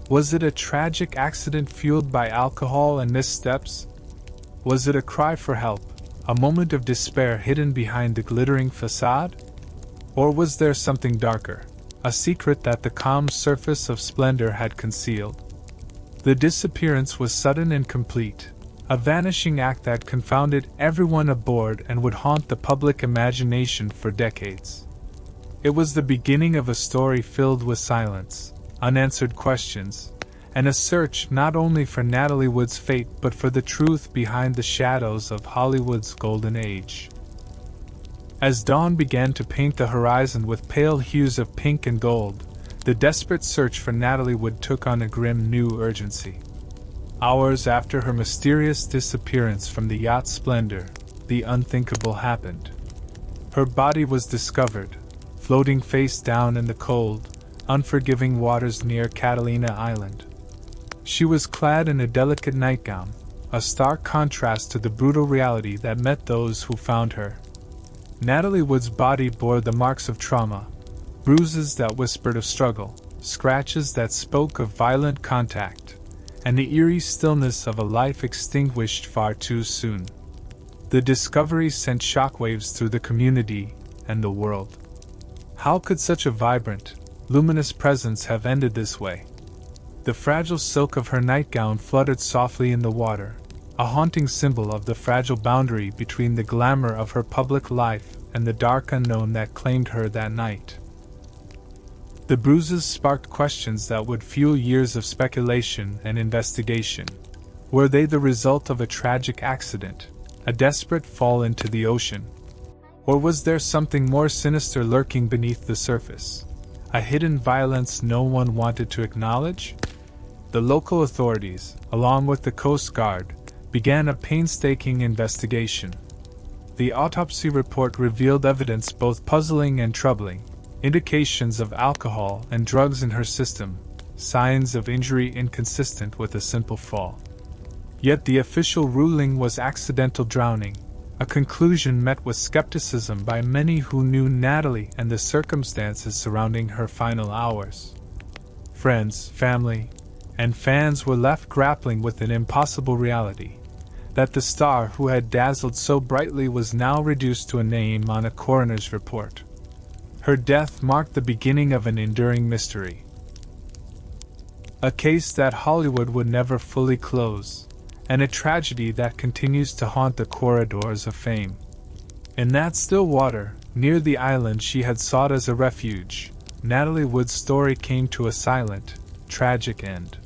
Was it a tragic accident fueled by alcohol and missteps? Was it a cry for help, a moment of despair hidden behind the glittering facade? Or was there something darker, a secret that the calm surface of splendor had concealed? The disappearance was sudden and complete, a vanishing act that confounded everyone aboard and would haunt the public imagination for decades. It was the beginning of a story filled with silence, unanswered questions, and a search not only for Natalie Wood's fate but for the truth behind the shadows of Hollywood's golden age. As dawn began to paint the horizon with pale hues of pink and gold, the desperate search for Natalie Wood took on a grim new urgency. Hours after her mysterious disappearance from the yacht's splendor, the unthinkable happened. Her body was discovered, floating face down in the cold, unforgiving waters near Catalina Island. She was clad in a delicate nightgown, a stark contrast to the brutal reality that met those who found her. Natalie Wood's body bore the marks of trauma, bruises that whispered of struggle, scratches that spoke of violent contact, and the eerie stillness of a life extinguished far too soon. The discovery sent shockwaves through the community and the world. How could such a vibrant, luminous presence have ended this way? The fragile silk of her nightgown fluttered softly in the water, a haunting symbol of the fragile boundary between the glamour of her public life and the dark unknown that claimed her that night. The bruises sparked questions that would fuel years of speculation and investigation. Were they the result of a tragic accident, a desperate fall into the ocean? Or was there something more sinister lurking beneath the surface, a hidden violence no one wanted to acknowledge? The local authorities, along with the Coast Guard, began a painstaking investigation. The autopsy report revealed evidence both puzzling and troubling, indications of alcohol and drugs in her system, signs of injury inconsistent with a simple fall. Yet the official ruling was accidental drowning, a conclusion met with skepticism by many who knew Natalie and the circumstances surrounding her final hours. Friends, family, and fans were left grappling with an impossible reality: that the star who had dazzled so brightly was now reduced to a name on a coroner's report. Her death marked the beginning of an enduring mystery. A case that Hollywood would never fully close, and a tragedy that continues to haunt the corridors of fame. In that still water, near the island she had sought as a refuge, Natalie Wood's story came to a silent, tragic end.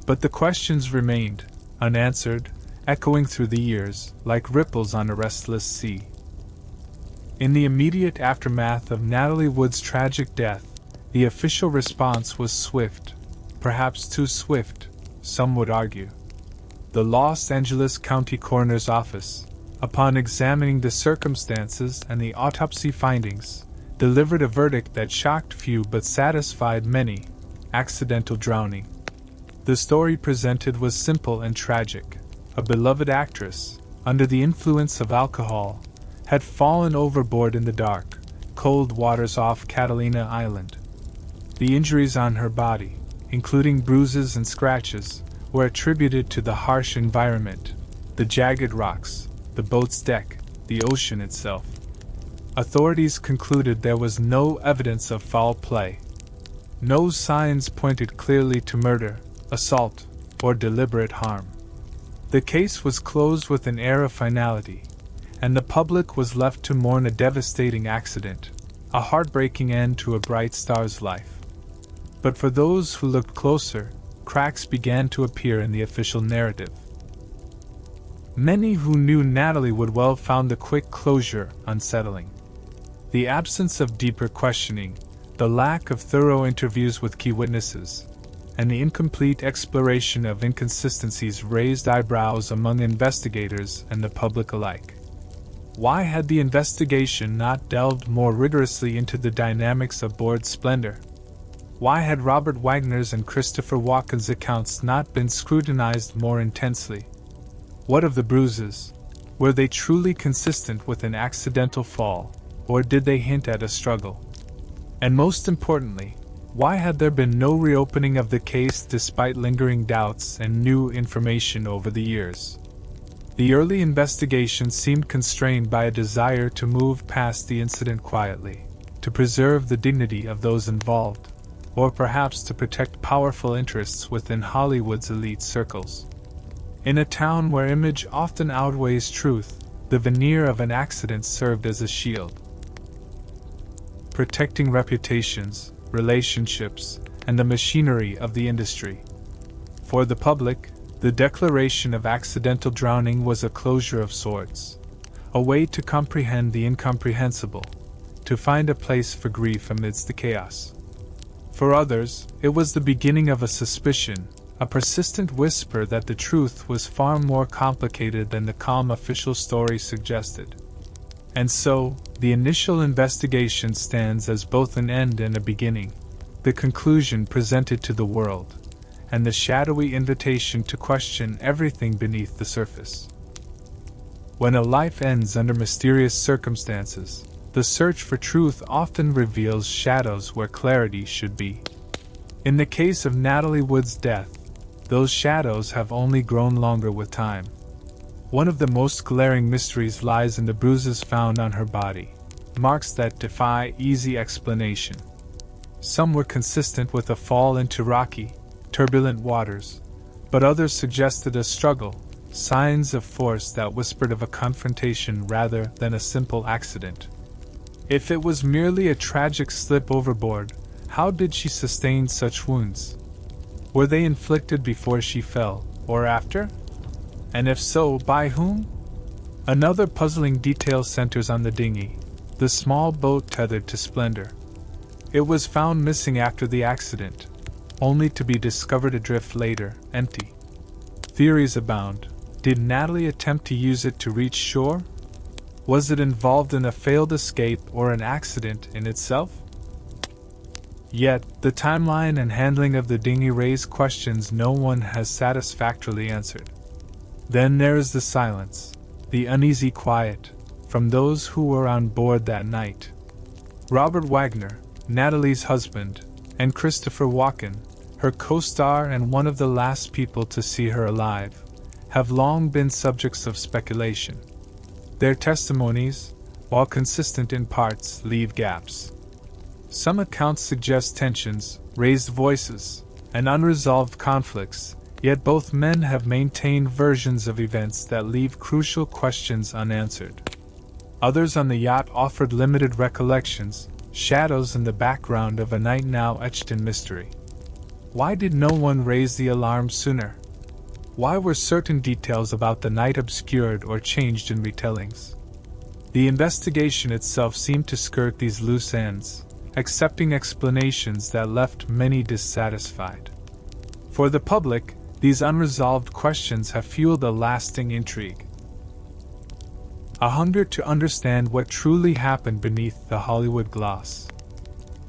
But the questions remained, unanswered, echoing through the years, like ripples on a restless sea. In the immediate aftermath of Natalie Wood's tragic death, the official response was swift, perhaps too swift, some would argue. The Los Angeles County Coroner's Office, upon examining the circumstances and the autopsy findings, delivered a verdict that shocked few but satisfied many: accidental drowning. The story presented was simple and tragic. A beloved actress, under the influence of alcohol, had fallen overboard in the dark, cold waters off Catalina Island. The injuries on her body, including bruises and scratches, were attributed to the harsh environment, the jagged rocks, the boat's deck, the ocean itself. Authorities concluded there was no evidence of foul play. No signs pointed clearly to murder, assault, or deliberate harm. The case was closed with an air of finality, and the public was left to mourn a devastating accident, a heartbreaking end to a bright star's life. But for those who looked closer, cracks began to appear in the official narrative. Many who knew Natalie Wood well found the quick closure unsettling. The absence of deeper questioning, the lack of thorough interviews with key witnesses, and the incomplete exploration of inconsistencies raised eyebrows among investigators and the public alike. Why had the investigation not delved more rigorously into the dynamics aboard Splendor? Why had Robert Wagner's and Christopher Walken's accounts not been scrutinized more intensely? What of the bruises? Were they truly consistent with an accidental fall, or did they hint at a struggle? And most importantly, why had there been no reopening of the case despite lingering doubts and new information over the years? The early investigation seemed constrained by a desire to move past the incident quietly, to preserve the dignity of those involved, or perhaps to protect powerful interests within Hollywood's elite circles. In a town where image often outweighs truth, the veneer of an accident served as a shield, protecting reputations, relationships, and the machinery of the industry. For the public, the declaration of accidental drowning was a closure of sorts, a way to comprehend the incomprehensible, to find a place for grief amidst the chaos. For others, it was the beginning of a suspicion, a persistent whisper that the truth was far more complicated than the calm official story suggested. And so, the initial investigation stands as both an end and a beginning, the conclusion presented to the world, and the shadowy invitation to question everything beneath the surface. When a life ends under mysterious circumstances, the search for truth often reveals shadows where clarity should be. In the case of Natalie Wood's death, those shadows have only grown longer with time. One of the most glaring mysteries lies in the bruises found on her body, marks that defy easy explanation. Some were consistent with a fall into rocky, turbulent waters, but others suggested a struggle, signs of force that whispered of a confrontation rather than a simple accident. If it was merely a tragic slip overboard, how did she sustain such wounds? Were they inflicted before she fell, or after? And if so, by whom? Another puzzling detail centers on the dinghy, the small boat tethered to Splendor. It was found missing after the accident, only to be discovered adrift later, empty. Theories abound. Did Natalie attempt to use it to reach shore? Was it involved in a failed escape or an accident in itself? Yet, the timeline and handling of the dinghy raise questions no one has satisfactorily answered. Then there is the silence, the uneasy quiet, from those who were on board that night. Robert Wagner, Natalie's husband, and Christopher Walken, her co-star and one of the last people to see her alive, have long been subjects of speculation. Their testimonies, while consistent in parts, leave gaps. Some accounts suggest tensions, raised voices, and unresolved conflicts, yet both men have maintained versions of events that leave crucial questions unanswered. Others on the yacht offered limited recollections, shadows in the background of a night now etched in mystery. Why did no one raise the alarm sooner? Why were certain details about the night obscured or changed in retellings? The investigation itself seemed to skirt these loose ends, accepting explanations that left many dissatisfied. For the public, these unresolved questions have fueled a lasting intrigue. A hunger to understand what truly happened beneath the Hollywood gloss.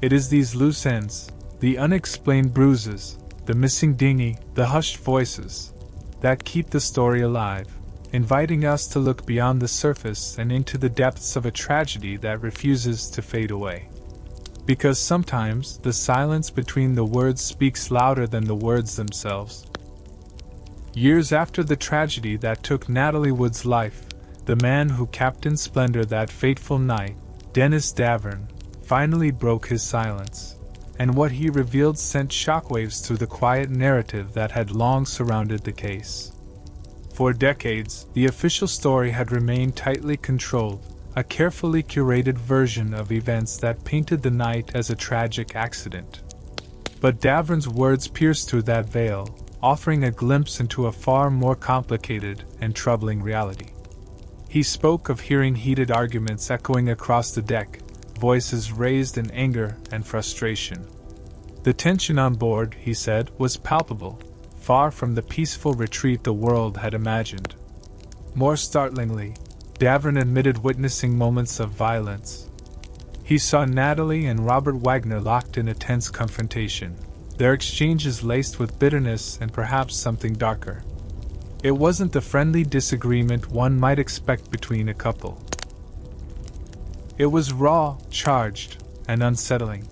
It is these loose ends, the unexplained bruises, the missing dinghy, the hushed voices, that keep the story alive, inviting us to look beyond the surface and into the depths of a tragedy that refuses to fade away. Because sometimes the silence between the words speaks louder than the words themselves. Years after the tragedy that took Natalie Wood's life, the man who captained Splendor that fateful night, Dennis Davern, finally broke his silence, and what he revealed sent shockwaves through the quiet narrative that had long surrounded the case. For decades, the official story had remained tightly controlled, a carefully curated version of events that painted the night as a tragic accident. But Davern's words pierced through that veil, offering a glimpse into a far more complicated and troubling reality. He spoke of hearing heated arguments echoing across the deck, voices raised in anger and frustration. The tension on board, he said, was palpable, far from the peaceful retreat the world had imagined. More startlingly, Davern admitted witnessing moments of violence. He saw Natalie and Robert Wagner locked in a tense confrontation, their exchanges laced with bitterness and perhaps something darker. It wasn't the friendly disagreement one might expect between a couple. It was raw, charged, and unsettling.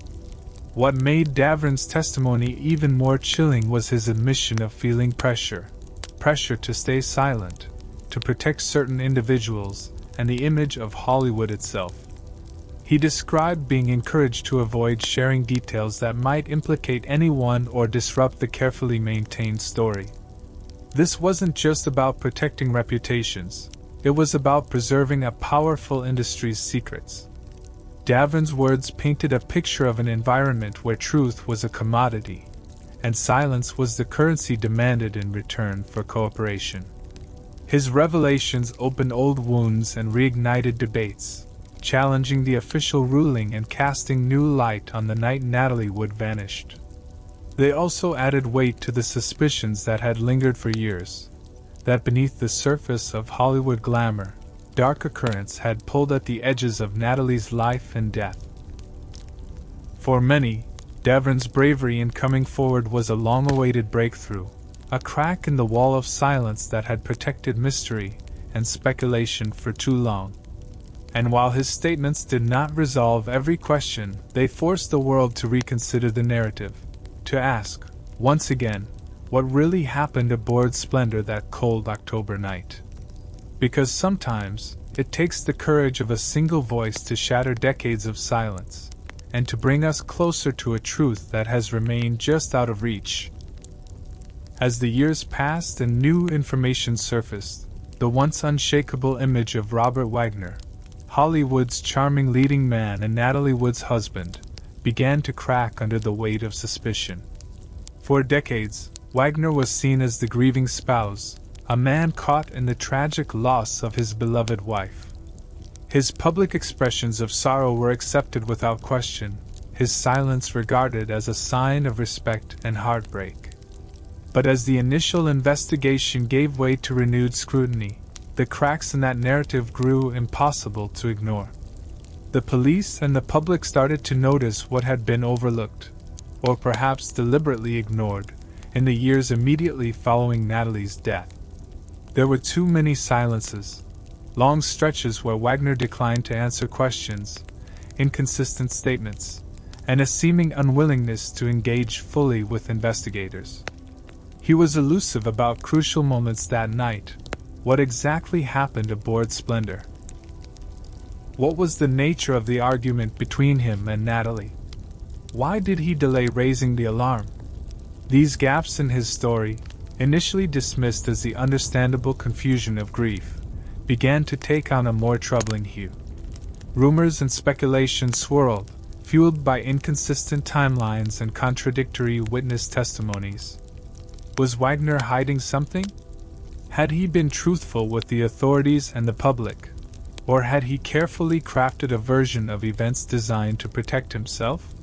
What made Davern's testimony even more chilling was his admission of feeling pressure to stay silent, to protect certain individuals, and the image of Hollywood itself. He described being encouraged to avoid sharing details that might implicate anyone or disrupt the carefully maintained story. This wasn't just about protecting reputations, it was about preserving a powerful industry's secrets. Davern's words painted a picture of an environment where truth was a commodity, and silence was the currency demanded in return for cooperation. His revelations opened old wounds and reignited debates, challenging the official ruling and casting new light on the night Natalie Wood vanished. They also added weight to the suspicions that had lingered for years, that beneath the surface of Hollywood glamour, darker currents had pulled at the edges of Natalie's life and death. For many, Davern's bravery in coming forward was a long-awaited breakthrough, a crack in the wall of silence that had protected mystery and speculation for too long. And while his statements did not resolve every question, they forced the world to reconsider the narrative, to ask, once again, what really happened aboard Splendor that cold October night. Because sometimes, it takes the courage of a single voice to shatter decades of silence, and to bring us closer to a truth that has remained just out of reach. As the years passed and new information surfaced, the once unshakable image of Robert Wagner, Hollywood's charming leading man and Natalie Wood's husband, began to crack under the weight of suspicion. For decades, Wagner was seen as the grieving spouse, a man caught in the tragic loss of his beloved wife. His public expressions of sorrow were accepted without question, his silence regarded as a sign of respect and heartbreak. But as the initial investigation gave way to renewed scrutiny, the cracks in that narrative grew impossible to ignore. The police and the public started to notice what had been overlooked, or perhaps deliberately ignored, in the years immediately following Natalie's death. There were too many silences, long stretches where Wagner declined to answer questions, inconsistent statements, and a seeming unwillingness to engage fully with investigators. He was elusive about crucial moments that night. What exactly happened aboard Splendor? What was the nature of the argument between him and Natalie? Why did he delay raising the alarm? These gaps in his story, initially dismissed as the understandable confusion of grief, began to take on a more troubling hue. Rumors and speculation swirled, fueled by inconsistent timelines and contradictory witness testimonies. Was Wagner hiding something? Had he been truthful with the authorities and the public? Or had he carefully crafted a version of events designed to protect himself?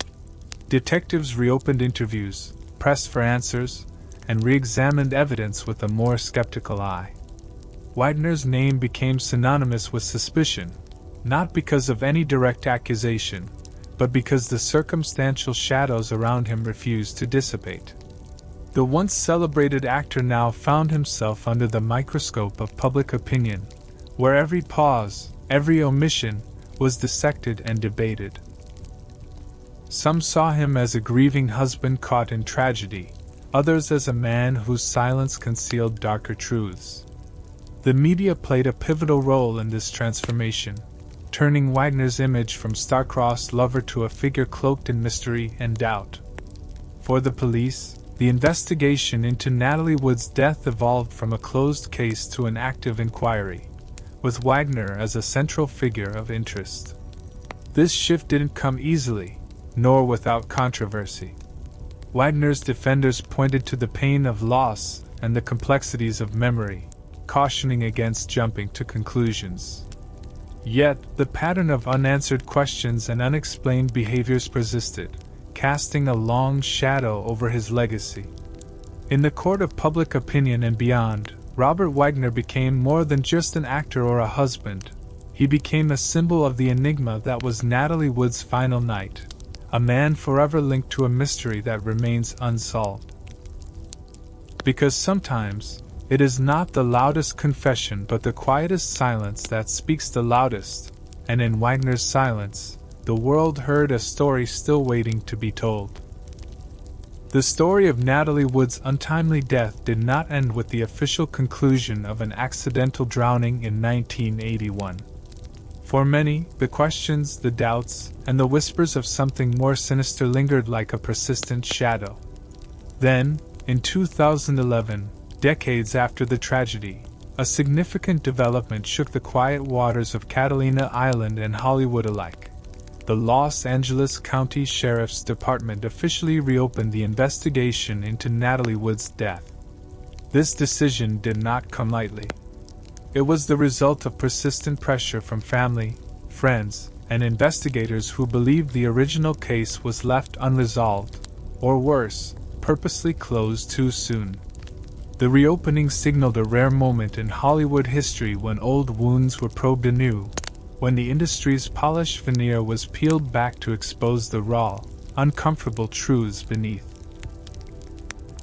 Detectives reopened interviews, pressed for answers, and re-examined evidence with a more skeptical eye. Wagner's name became synonymous with suspicion, not because of any direct accusation, but because the circumstantial shadows around him refused to dissipate. The once celebrated actor now found himself under the microscope of public opinion, where every pause, every omission, was dissected and debated. Some saw him as a grieving husband caught in tragedy, others as a man whose silence concealed darker truths. The media played a pivotal role in this transformation, turning Wagner's image from star-crossed lover to a figure cloaked in mystery and doubt. For the police, the investigation into Natalie Wood's death evolved from a closed case to an active inquiry, with Wagner as a central figure of interest. This shift didn't come easily, nor without controversy. Wagner's defenders pointed to the pain of loss and the complexities of memory, cautioning against jumping to conclusions. Yet, the pattern of unanswered questions and unexplained behaviors persisted, casting a long shadow over his legacy. In the court of public opinion and beyond, Robert Wagner became more than just an actor or a husband. He became a symbol of the enigma that was Natalie Wood's final night, a man forever linked to a mystery that remains unsolved. Because sometimes, it is not the loudest confession but the quietest silence that speaks the loudest, and in Wagner's silence, the world heard a story still waiting to be told. The story of Natalie Wood's untimely death did not end with the official conclusion of an accidental drowning in 1981. For many, the questions, the doubts, and the whispers of something more sinister lingered like a persistent shadow. Then, in 2011, decades after the tragedy, a significant development shook the quiet waters of Catalina Island and Hollywood alike. The Los Angeles County Sheriff's Department officially reopened the investigation into Natalie Wood's death. This decision did not come lightly. It was the result of persistent pressure from family, friends, and investigators who believed the original case was left unresolved, or worse, purposely closed too soon. The reopening signaled a rare moment in Hollywood history when old wounds were probed anew, when the industry's polished veneer was peeled back to expose the raw, uncomfortable truths beneath.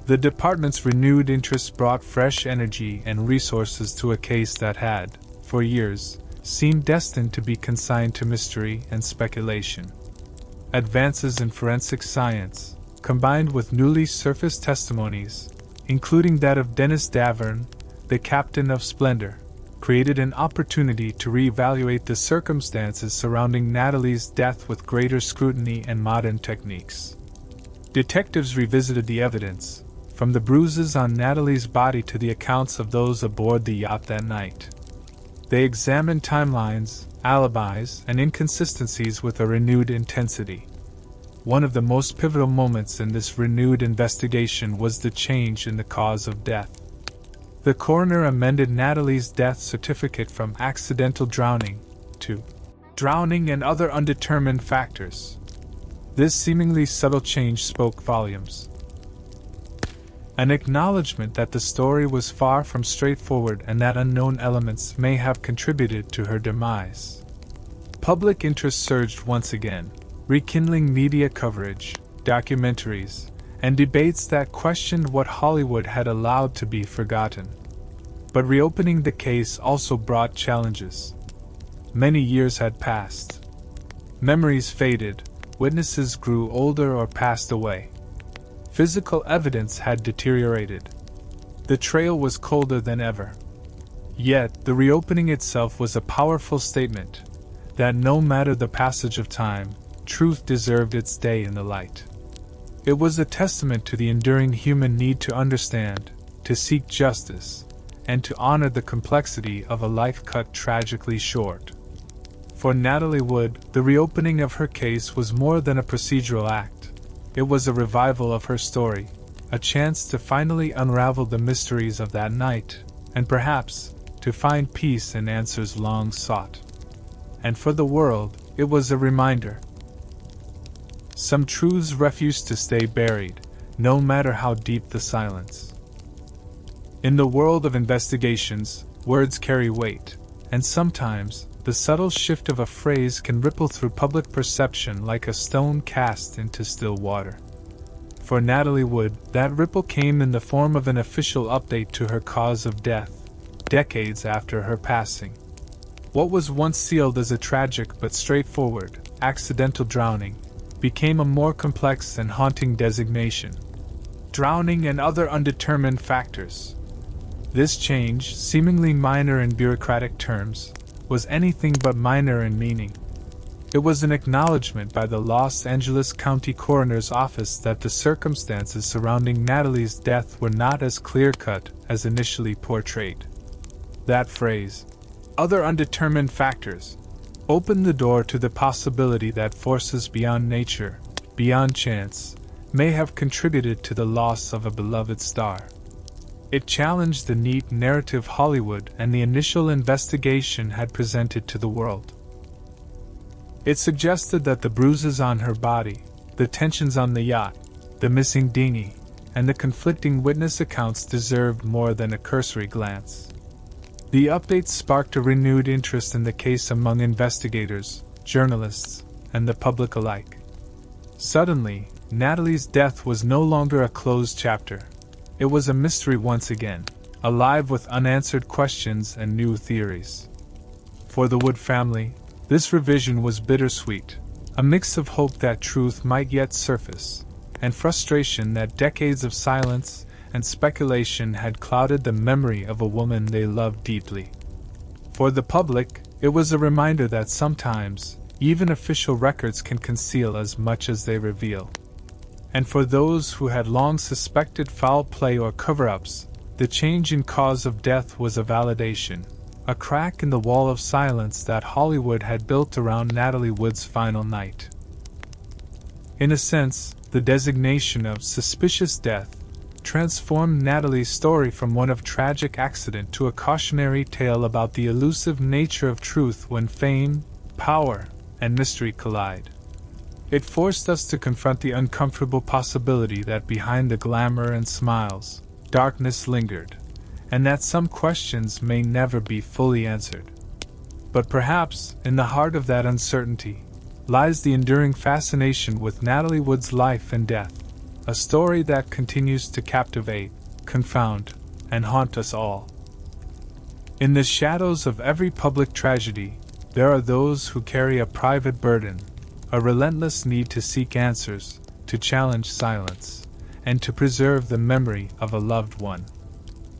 The department's renewed interest brought fresh energy and resources to a case that had, for years, seemed destined to be consigned to mystery and speculation. Advances in forensic science, combined with newly surfaced testimonies, including that of Dennis Davern, the captain of Splendor, created an opportunity to reevaluate the circumstances surrounding Natalie's death with greater scrutiny and modern techniques. Detectives revisited the evidence, from the bruises on Natalie's body to the accounts of those aboard the yacht that night. They examined timelines, alibis, and inconsistencies with a renewed intensity. One of the most pivotal moments in this renewed investigation was the change in the cause of death. The coroner amended Natalie's death certificate from accidental drowning to drowning and other undetermined factors. This seemingly subtle change spoke volumes. An acknowledgement that the story was far from straightforward and that unknown elements may have contributed to her demise. Public interest surged once again, rekindling media coverage, documentaries, and debates that questioned what Hollywood had allowed to be forgotten. But reopening the case also brought challenges. Many years had passed. Memories faded, witnesses grew older or passed away. Physical evidence had deteriorated. The trail was colder than ever. Yet, the reopening itself was a powerful statement that no matter the passage of time, truth deserved its day in the light. It was a testament to the enduring human need to understand, to seek justice, and to honor the complexity of a life cut tragically short. For Natalie Wood, the reopening of her case was more than a procedural act. It was a revival of her story, a chance to finally unravel the mysteries of that night, and perhaps, to find peace and answers long sought. And for the world, it was a reminder. Some truths refuse to stay buried, no matter how deep the silence. In the world of investigations, words carry weight, and sometimes, the subtle shift of a phrase can ripple through public perception like a stone cast into still water. For Natalie Wood, that ripple came in the form of an official update to her cause of death, decades after her passing. What was once sealed as a tragic but straightforward, accidental drowning, became a more complex and haunting designation. Drowning and other undetermined factors. This change, seemingly minor in bureaucratic terms, was anything but minor in meaning. It was an acknowledgement by the Los Angeles County Coroner's Office that the circumstances surrounding Natalie's death were not as clear-cut as initially portrayed. That phrase, other undetermined factors, opened the door to the possibility that forces beyond nature, beyond chance, may have contributed to the loss of a beloved star. It challenged the neat narrative Hollywood and the initial investigation had presented to the world. It suggested that the bruises on her body, the tensions on the yacht, the missing dinghy, and the conflicting witness accounts deserved more than a cursory glance. The updates sparked a renewed interest in the case among investigators, journalists, and the public alike. Suddenly, Natalie's death was no longer a closed chapter. It was a mystery once again, alive with unanswered questions and new theories. For the Wood family, this revision was bittersweet, a mix of hope that truth might yet surface, and frustration that decades of silence and speculation had clouded the memory of a woman they loved deeply. For the public, it was a reminder that sometimes, even official records can conceal as much as they reveal. And for those who had long suspected foul play or cover-ups, the change in cause of death was a validation, a crack in the wall of silence that Hollywood had built around Natalie Wood's final night. In a sense, the designation of suspicious death transformed Natalie's story from one of tragic accident to a cautionary tale about the elusive nature of truth when fame, power, and mystery collide. It forced us to confront the uncomfortable possibility that behind the glamour and smiles, darkness lingered, and that some questions may never be fully answered. But perhaps, in the heart of that uncertainty, lies the enduring fascination with Natalie Wood's life and death, a story that continues to captivate, confound, and haunt us all. In the shadows of every public tragedy, there are those who carry a private burden, a relentless need to seek answers, to challenge silence, and to preserve the memory of a loved one.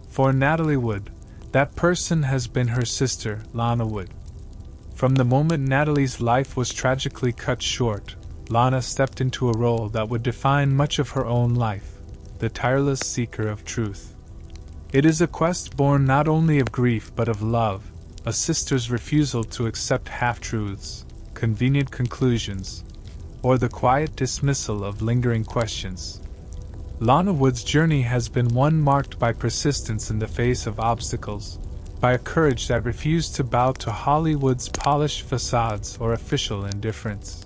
For Natalie Wood, that person has been her sister, Lana Wood. From the moment Natalie's life was tragically cut short, Lana stepped into a role that would define much of her own life, the tireless seeker of truth. It is a quest born not only of grief but of love, a sister's refusal to accept half-truths, convenient conclusions, or the quiet dismissal of lingering questions. Lana Wood's journey has been one marked by persistence in the face of obstacles, by a courage that refused to bow to Hollywood's polished facades or official indifference.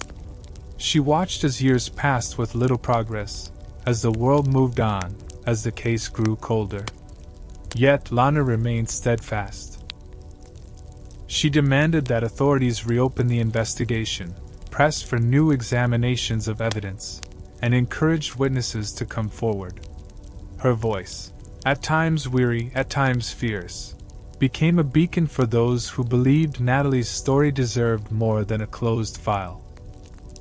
She watched as years passed with little progress, as the world moved on, as the case grew colder. Yet Lana remained steadfast. She demanded that authorities reopen the investigation, pressed for new examinations of evidence, and encouraged witnesses to come forward. Her voice, at times weary, at times fierce, became a beacon for those who believed Natalie's story deserved more than a closed file.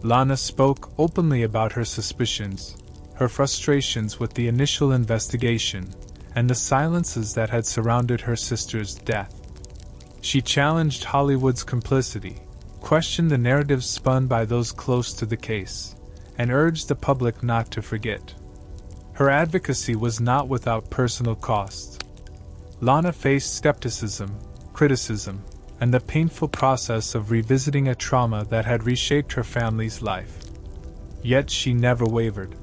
Lana spoke openly about her suspicions, her frustrations with the initial investigation, and the silences that had surrounded her sister's death. She challenged Hollywood's complicity, questioned the narratives spun by those close to the case, and urged the public not to forget. Her advocacy was not without personal cost. Lana faced skepticism, criticism, and the painful process of revisiting a trauma that had reshaped her family's life. Yet she never wavered.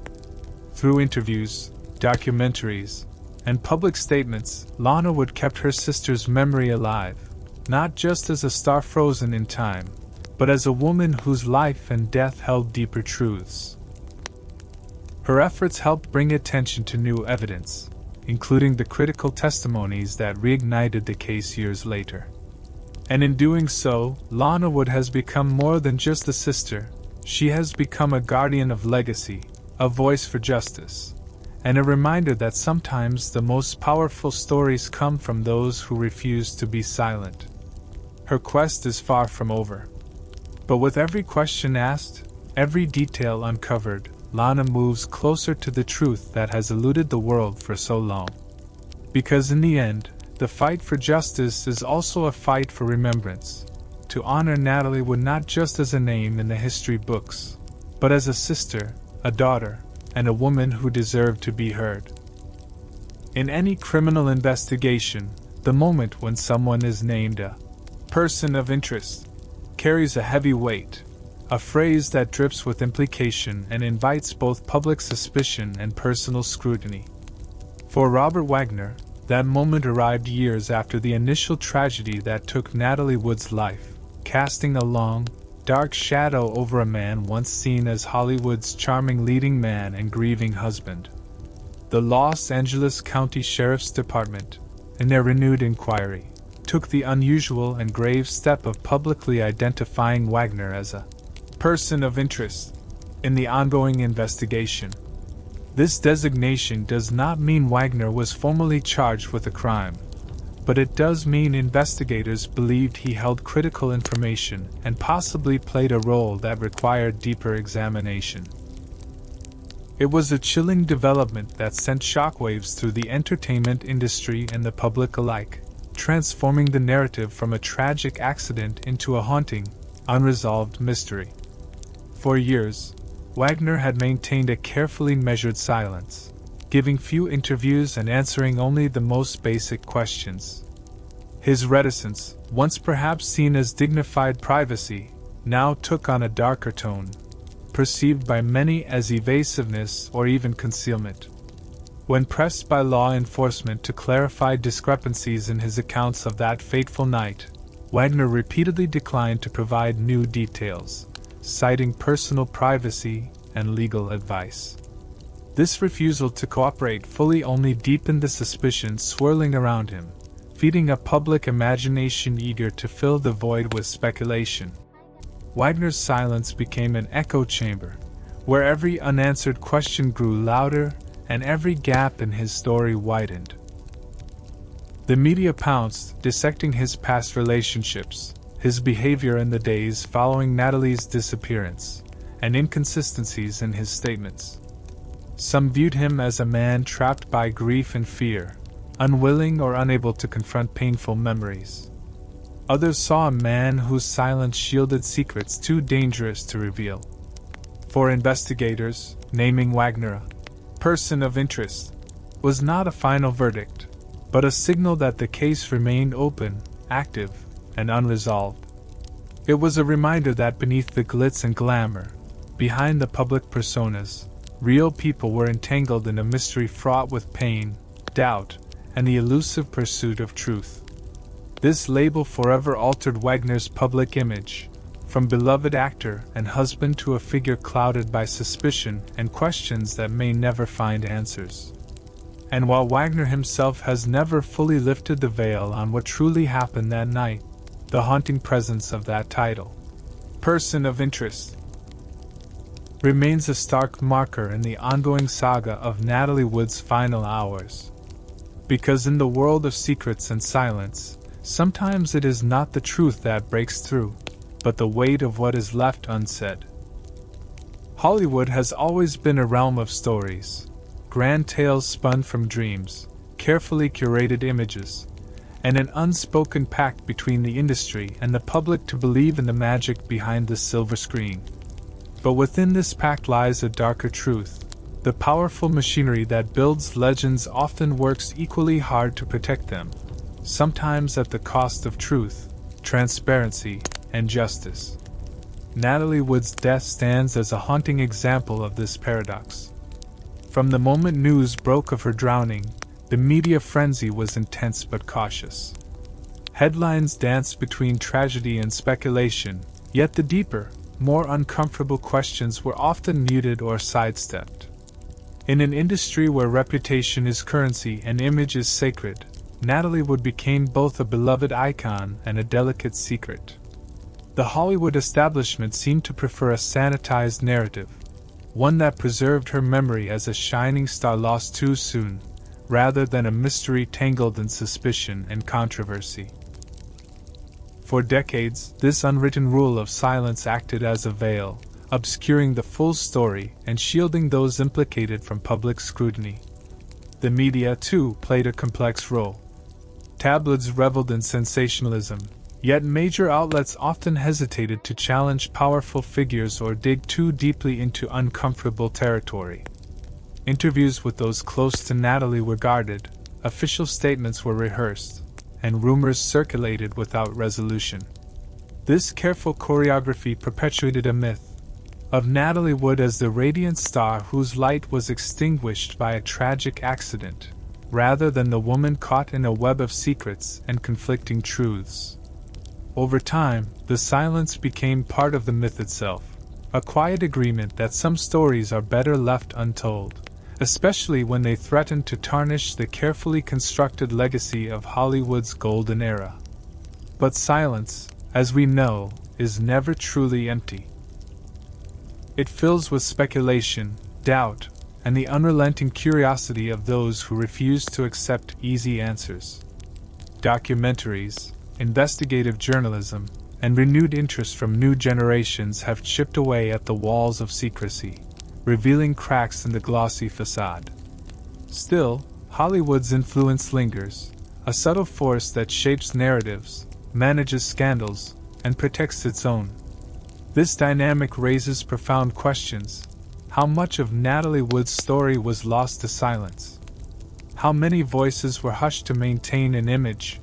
Through interviews, documentaries, and public statements, Lana Wood kept her sister's memory alive, not just as a star frozen in time, but as a woman whose life and death held deeper truths. Her efforts helped bring attention to new evidence, including the critical testimonies that reignited the case years later. And in doing so, Lana Wood has become more than just a sister. She has become a guardian of legacy, a voice for justice, and a reminder that sometimes the most powerful stories come from those who refuse to be silent. Her quest is far from over. But with every question asked, every detail uncovered, Lana moves closer to the truth that has eluded the world for so long. Because in the end, the fight for justice is also a fight for remembrance, to honor Natalie Wood not just as a name in the history books, but as a sister, a daughter, and a woman who deserved to be heard. In any criminal investigation, the moment when someone is named a person of interest carries a heavy weight, a phrase that drips with implication and invites both public suspicion and personal scrutiny. For Robert Wagner, that moment arrived years after the initial tragedy that took Natalie Wood's life, casting a long, dark shadow over a man once seen as Hollywood's charming leading man and grieving husband. The Los Angeles County Sheriff's Department, in their renewed inquiry, took the unusual and grave step of publicly identifying Wagner as a person of interest in the ongoing investigation. This designation does not mean Wagner was formally charged with a crime, but it does mean investigators believed he held critical information and possibly played a role that required deeper examination. It was a chilling development that sent shockwaves through the entertainment industry and the public alike, transforming the narrative from a tragic accident into a haunting, unresolved mystery. For years, Wagner had maintained a carefully measured silence, giving few interviews and answering only the most basic questions. His reticence, once perhaps seen as dignified privacy, now took on a darker tone, perceived by many as evasiveness or even concealment. When pressed by law enforcement to clarify discrepancies in his accounts of that fateful night, Wagner repeatedly declined to provide new details, citing personal privacy and legal advice. This refusal to cooperate fully only deepened the suspicions swirling around him, feeding a public imagination eager to fill the void with speculation. Wagner's silence became an echo chamber, where every unanswered question grew louder and every gap in his story widened. The media pounced, dissecting his past relationships, his behavior in the days following Natalie's disappearance, and inconsistencies in his statements. Some viewed him as a man trapped by grief and fear, unwilling or unable to confront painful memories. Others saw a man whose silence shielded secrets too dangerous to reveal. For investigators, naming Wagner a person of interest was not a final verdict, but a signal that the case remained open, active, and unresolved. It was a reminder that beneath the glitz and glamour, behind the public personas, real people were entangled in a mystery fraught with pain, doubt, and the elusive pursuit of truth. This label forever altered Wagner's public image, from beloved actor and husband to a figure clouded by suspicion and questions that may never find answers. And while Wagner himself has never fully lifted the veil on what truly happened that night, the haunting presence of that title, person of interest, remains a stark marker in the ongoing saga of Natalie Wood's final hours. Because in the world of secrets and silence, sometimes it is not the truth that breaks through, but the weight of what is left unsaid. Hollywood has always been a realm of stories, grand tales spun from dreams, carefully curated images, and an unspoken pact between the industry and the public to believe in the magic behind the silver screen. But within this pact lies a darker truth. The powerful machinery that builds legends often works equally hard to protect them, sometimes at the cost of truth, transparency, and justice. Natalie Wood's death stands as a haunting example of this paradox. From the moment news broke of her drowning, the media frenzy was intense but cautious. Headlines danced between tragedy and speculation, yet the deeper, more uncomfortable questions were often muted or sidestepped. In an industry where reputation is currency and image is sacred, Natalie Wood became both a beloved icon and a delicate secret. The Hollywood establishment seemed to prefer a sanitized narrative, one that preserved her memory as a shining star lost too soon, rather than a mystery tangled in suspicion and controversy. For decades, this unwritten rule of silence acted as a veil, obscuring the full story and shielding those implicated from public scrutiny. The media, too, played a complex role. Tabloids reveled in sensationalism, yet major outlets often hesitated to challenge powerful figures or dig too deeply into uncomfortable territory. Interviews with those close to Natalie were guarded, official statements were rehearsed, and rumors circulated without resolution. This careful choreography perpetuated a myth of Natalie Wood as the radiant star whose light was extinguished by a tragic accident, rather than the woman caught in a web of secrets and conflicting truths. Over time, the silence became part of the myth itself, a quiet agreement that some stories are better left untold, especially when they threaten to tarnish the carefully constructed legacy of Hollywood's golden era. But silence, as we know, is never truly empty. It fills with speculation, doubt, and the unrelenting curiosity of those who refuse to accept easy answers. Documentaries, investigative journalism, and renewed interest from new generations have chipped away at the walls of secrecy, revealing cracks in the glossy facade. Still, Hollywood's influence lingers, a subtle force that shapes narratives, manages scandals, and protects its own. This dynamic raises profound questions. How much of Natalie Wood's story was lost to silence? How many voices were hushed to maintain an image?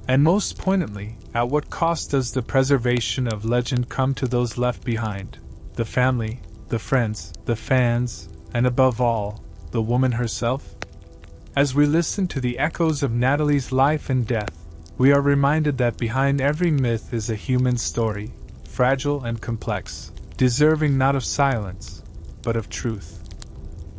And most poignantly, at what cost does the preservation of legend come to those left behind? The family, the friends, the fans, and above all, the woman herself? As we listen to the echoes of Natalie's life and death, we are reminded that behind every myth is a human story, fragile and complex, deserving not of silence, but of truth.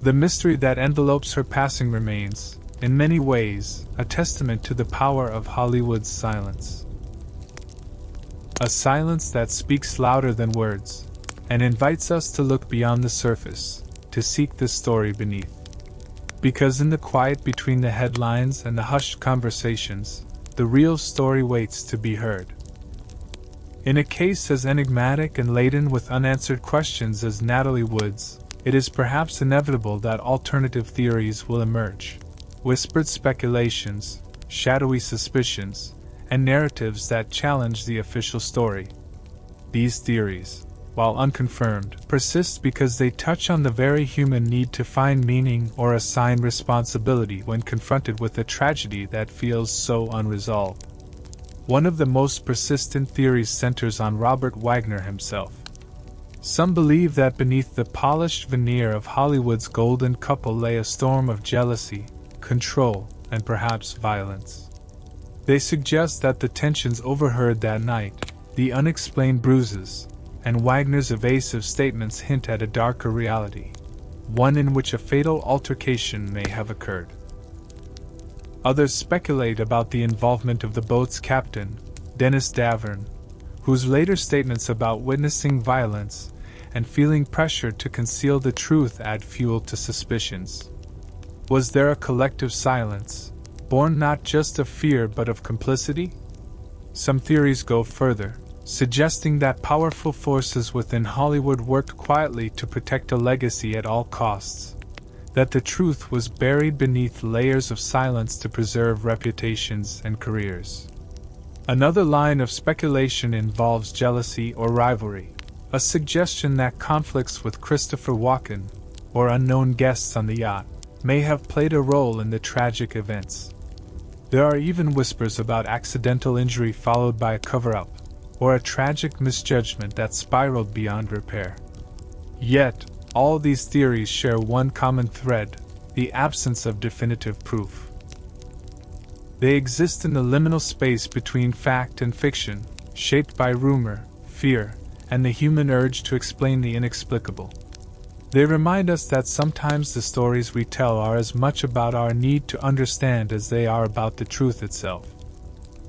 The mystery that envelopes her passing remains, in many ways, a testament to the power of Hollywood's silence. A silence that speaks louder than words, and invites us to look beyond the surface, to seek the story beneath. Because in the quiet between the headlines and the hushed conversations, the real story waits to be heard. In a case as enigmatic and laden with unanswered questions as Natalie Wood's, it is perhaps inevitable that alternative theories will emerge. Whispered speculations, shadowy suspicions, and narratives that challenge the official story. These theories, while unconfirmed, persist because they touch on the very human need to find meaning or assign responsibility when confronted with a tragedy that feels so unresolved. One of the most persistent theories centers on Robert Wagner himself. Some believe that beneath the polished veneer of Hollywood's golden couple lay a storm of jealousy, control, and perhaps violence. They suggest that the tensions overheard that night, the unexplained bruises, and Wagner's evasive statements hint at a darker reality, one in which a fatal altercation may have occurred. Others speculate about the involvement of the boat's captain, Dennis Davern, whose later statements about witnessing violence and feeling pressured to conceal the truth add fuel to suspicions. Was there a collective silence, born not just of fear but of complicity? Some theories go further, suggesting that powerful forces within Hollywood worked quietly to protect a legacy at all costs, that the truth was buried beneath layers of silence to preserve reputations and careers. Another line of speculation involves jealousy or rivalry, a suggestion that conflicts with Christopher Walken, or unknown guests on the yacht, may have played a role in the tragic events. There are even whispers about accidental injury followed by a cover-up, or a tragic misjudgment that spiraled beyond repair. Yet, all these theories share one common thread: the absence of definitive proof. They exist in the liminal space between fact and fiction, shaped by rumor, fear, and the human urge to explain the inexplicable. They remind us that sometimes the stories we tell are as much about our need to understand as they are about the truth itself.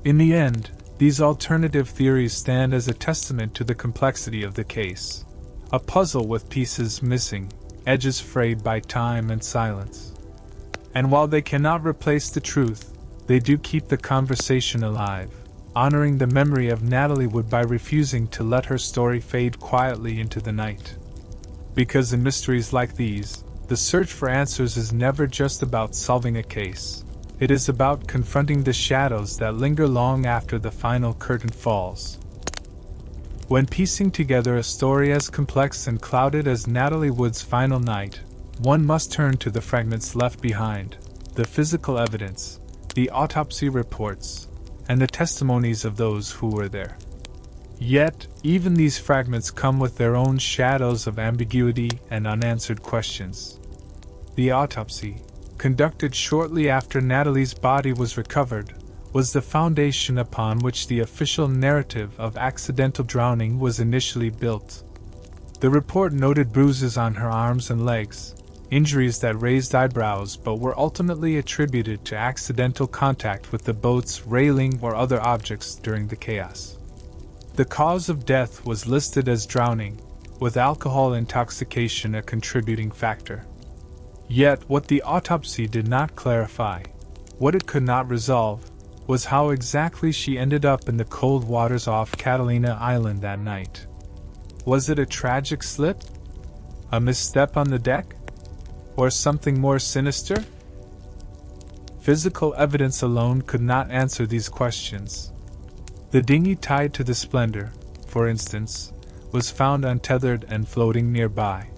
In the end, these alternative theories stand as a testament to the complexity of the case, a puzzle with pieces missing, edges frayed by time and silence. And while they cannot replace the truth, they do keep the conversation alive, honoring the memory of Natalie Wood by refusing to let her story fade quietly into the night. Because in mysteries like these, the search for answers is never just about solving a case. It is about confronting the shadows that linger long after the final curtain falls. When piecing together a story as complex and clouded as Natalie Wood's final night, one must turn to the fragments left behind, the physical evidence, the autopsy reports, and the testimonies of those who were there. Yet, even these fragments come with their own shadows of ambiguity and unanswered questions. The autopsy, conducted shortly after Natalie's body was recovered, was the foundation upon which the official narrative of accidental drowning was initially built. The report noted bruises on her arms and legs, injuries that raised eyebrows but were ultimately attributed to accidental contact with the boat's railing or other objects during the chaos. The cause of death was listed as drowning, with alcohol intoxication a contributing factor. Yet what the autopsy did not clarify, what it could not resolve, was how exactly she ended up in the cold waters off Catalina Island that night. Was it a tragic slip? A misstep on the deck? Or something more sinister? Physical evidence alone could not answer these questions. The dinghy tied to the Splendor, for instance, was found untethered and floating nearby.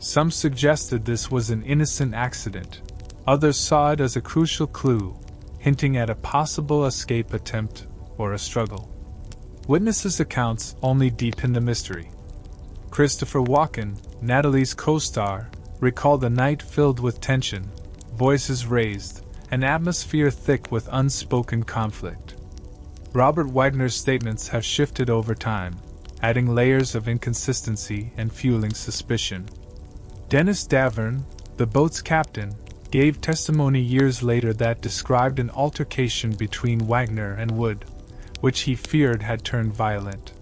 Some suggested this was an innocent accident. Others saw it as a crucial clue, hinting at a possible escape attempt or a struggle. Witnesses' accounts only deepened the mystery. Christopher Walken, Natalie's co-star, recalled a night filled with tension, voices raised, an atmosphere thick with unspoken conflict. Robert Wagner's statements have shifted over time, adding layers of inconsistency and fueling suspicion. Dennis Davern, the boat's captain, gave testimony years later that described an altercation between Wagner and Wood, which he feared had turned violent.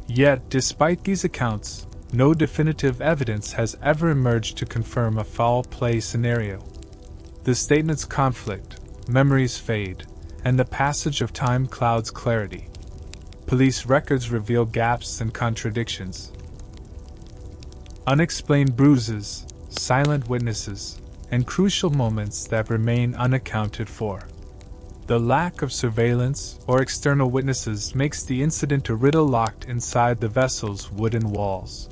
Yet, despite these accounts, no definitive evidence has ever emerged to confirm a foul play scenario. The statements conflict, memories fade, and the passage of time clouds clarity. Police records reveal gaps and contradictions. Unexplained bruises, silent witnesses, and crucial moments that remain unaccounted for. The lack of surveillance or external witnesses makes the incident a riddle locked inside the vessel's wooden walls.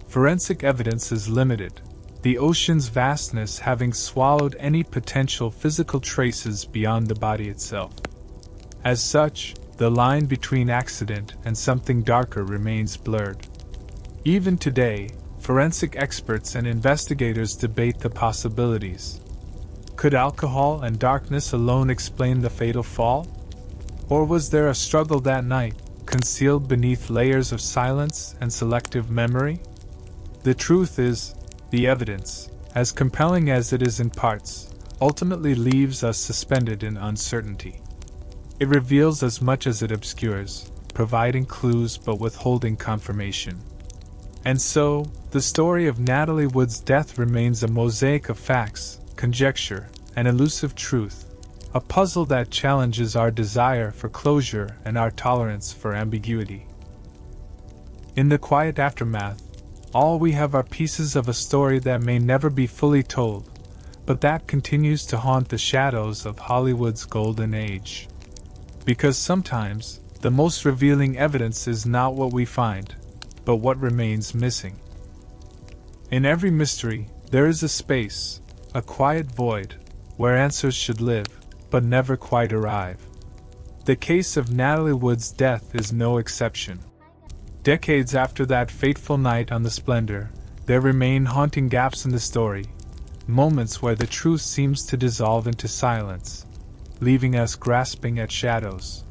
Forensic evidence is limited, the ocean's vastness having swallowed any potential physical traces beyond the body itself. As such, the line between accident and something darker remains blurred. Even today, forensic experts and investigators debate the possibilities. Could alcohol and darkness alone explain the fatal fall? Or was there a struggle that night, concealed beneath layers of silence and selective memory? The truth is, the evidence, as compelling as it is in parts, ultimately leaves us suspended in uncertainty. It reveals as much as it obscures, providing clues but withholding confirmation. And so, the story of Natalie Wood's death remains a mosaic of facts, conjecture, and elusive truth, a puzzle that challenges our desire for closure and our tolerance for ambiguity. In the quiet aftermath, all we have are pieces of a story that may never be fully told, but that continues to haunt the shadows of Hollywood's golden age. Because sometimes, the most revealing evidence is not what we find, but what remains missing. In every mystery, there is a space, a quiet void, where answers should live, but never quite arrive. The case of Natalie Wood's death is no exception. Decades after that fateful night on the Splendor, there remain haunting gaps in the story, moments where the truth seems to dissolve into silence, leaving us grasping at shadows.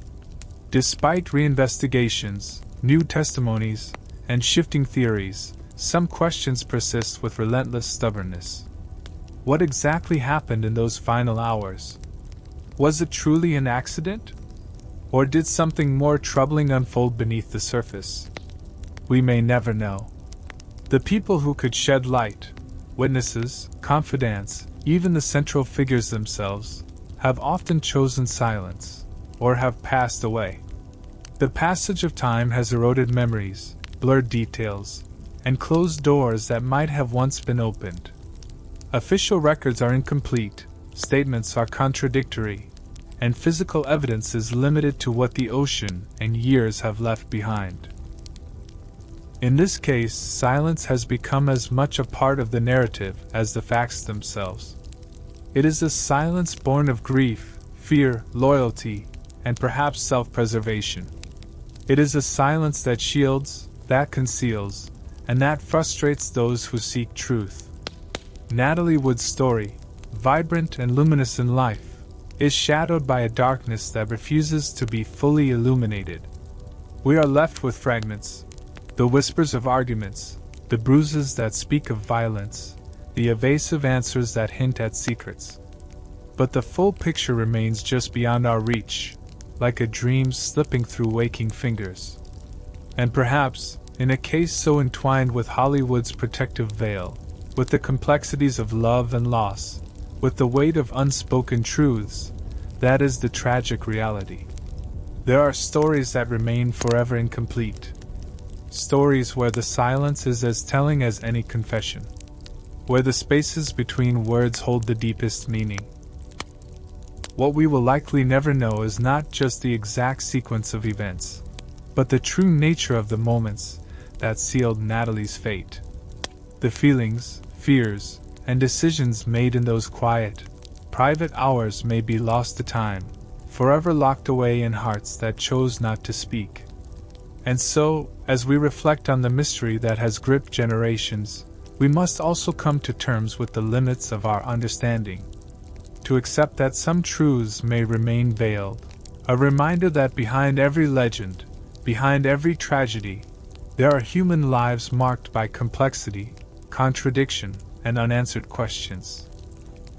Despite reinvestigations, new testimonies, and shifting theories, some questions persist with relentless stubbornness. What exactly happened in those final hours? Was it truly an accident? Or did something more troubling unfold beneath the surface? We may never know. The people who could shed light, witnesses, confidants, even the central figures themselves, have often chosen silence, or have passed away. The passage of time has eroded memories, blurred details, and closed doors that might have once been opened. Official records are incomplete, statements are contradictory, and physical evidence is limited to what the ocean and years have left behind. In this case, silence has become as much a part of the narrative as the facts themselves. It is a silence born of grief, fear, loyalty, and perhaps self-preservation. It is a silence that shields, that conceals, and that frustrates those who seek truth. Natalie Wood's story, vibrant and luminous in life, is shadowed by a darkness that refuses to be fully illuminated. We are left with fragments, the whispers of arguments, the bruises that speak of violence, the evasive answers that hint at secrets. But the full picture remains just beyond our reach, like a dream slipping through waking fingers. And perhaps, in a case so entwined with Hollywood's protective veil, with the complexities of love and loss, with the weight of unspoken truths, that is the tragic reality. There are stories that remain forever incomplete. Stories where the silence is as telling as any confession, where the spaces between words hold the deepest meaning. What we will likely never know is not just the exact sequence of events, but the true nature of the moments that sealed Natalie's fate. The feelings, fears, and decisions made in those quiet, private hours may be lost to time, forever locked away in hearts that chose not to speak. And so, as we reflect on the mystery that has gripped generations, we must also come to terms with the limits of our understanding. To accept that some truths may remain veiled, a reminder that behind every legend, behind every tragedy, there are human lives marked by complexity, contradiction, and unanswered questions.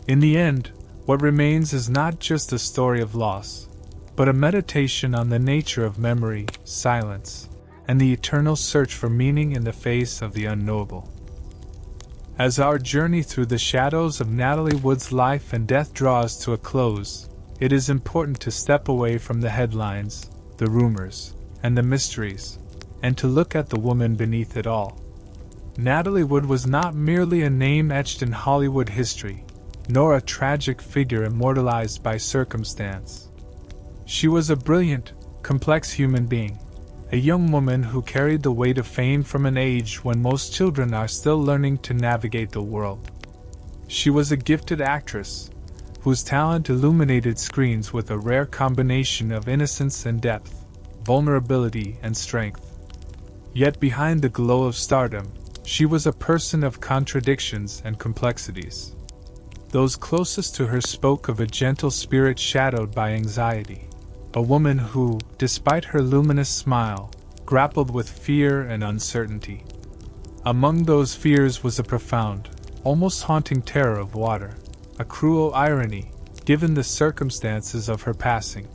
In the end, what remains is not just a story of loss, but a meditation on the nature of memory, silence, and the eternal search for meaning in the face of the unknowable. As our journey through the shadows of Natalie Wood's life and death draws to a close, it is important to step away from the headlines, the rumors, and the mysteries, and to look at the woman beneath it all. Natalie Wood was not merely a name etched in Hollywood history, nor a tragic figure immortalized by circumstance. She was a brilliant, complex human being, a young woman who carried the weight of fame from an age when most children are still learning to navigate the world. She was a gifted actress, whose talent illuminated screens with a rare combination of innocence and depth, vulnerability and strength. Yet behind the glow of stardom, she was a person of contradictions and complexities. Those closest to her spoke of a gentle spirit shadowed by anxiety. A woman who, despite her luminous smile, grappled with fear and uncertainty. Among those fears was a profound, almost haunting terror of water, a cruel irony, given the circumstances of her passing.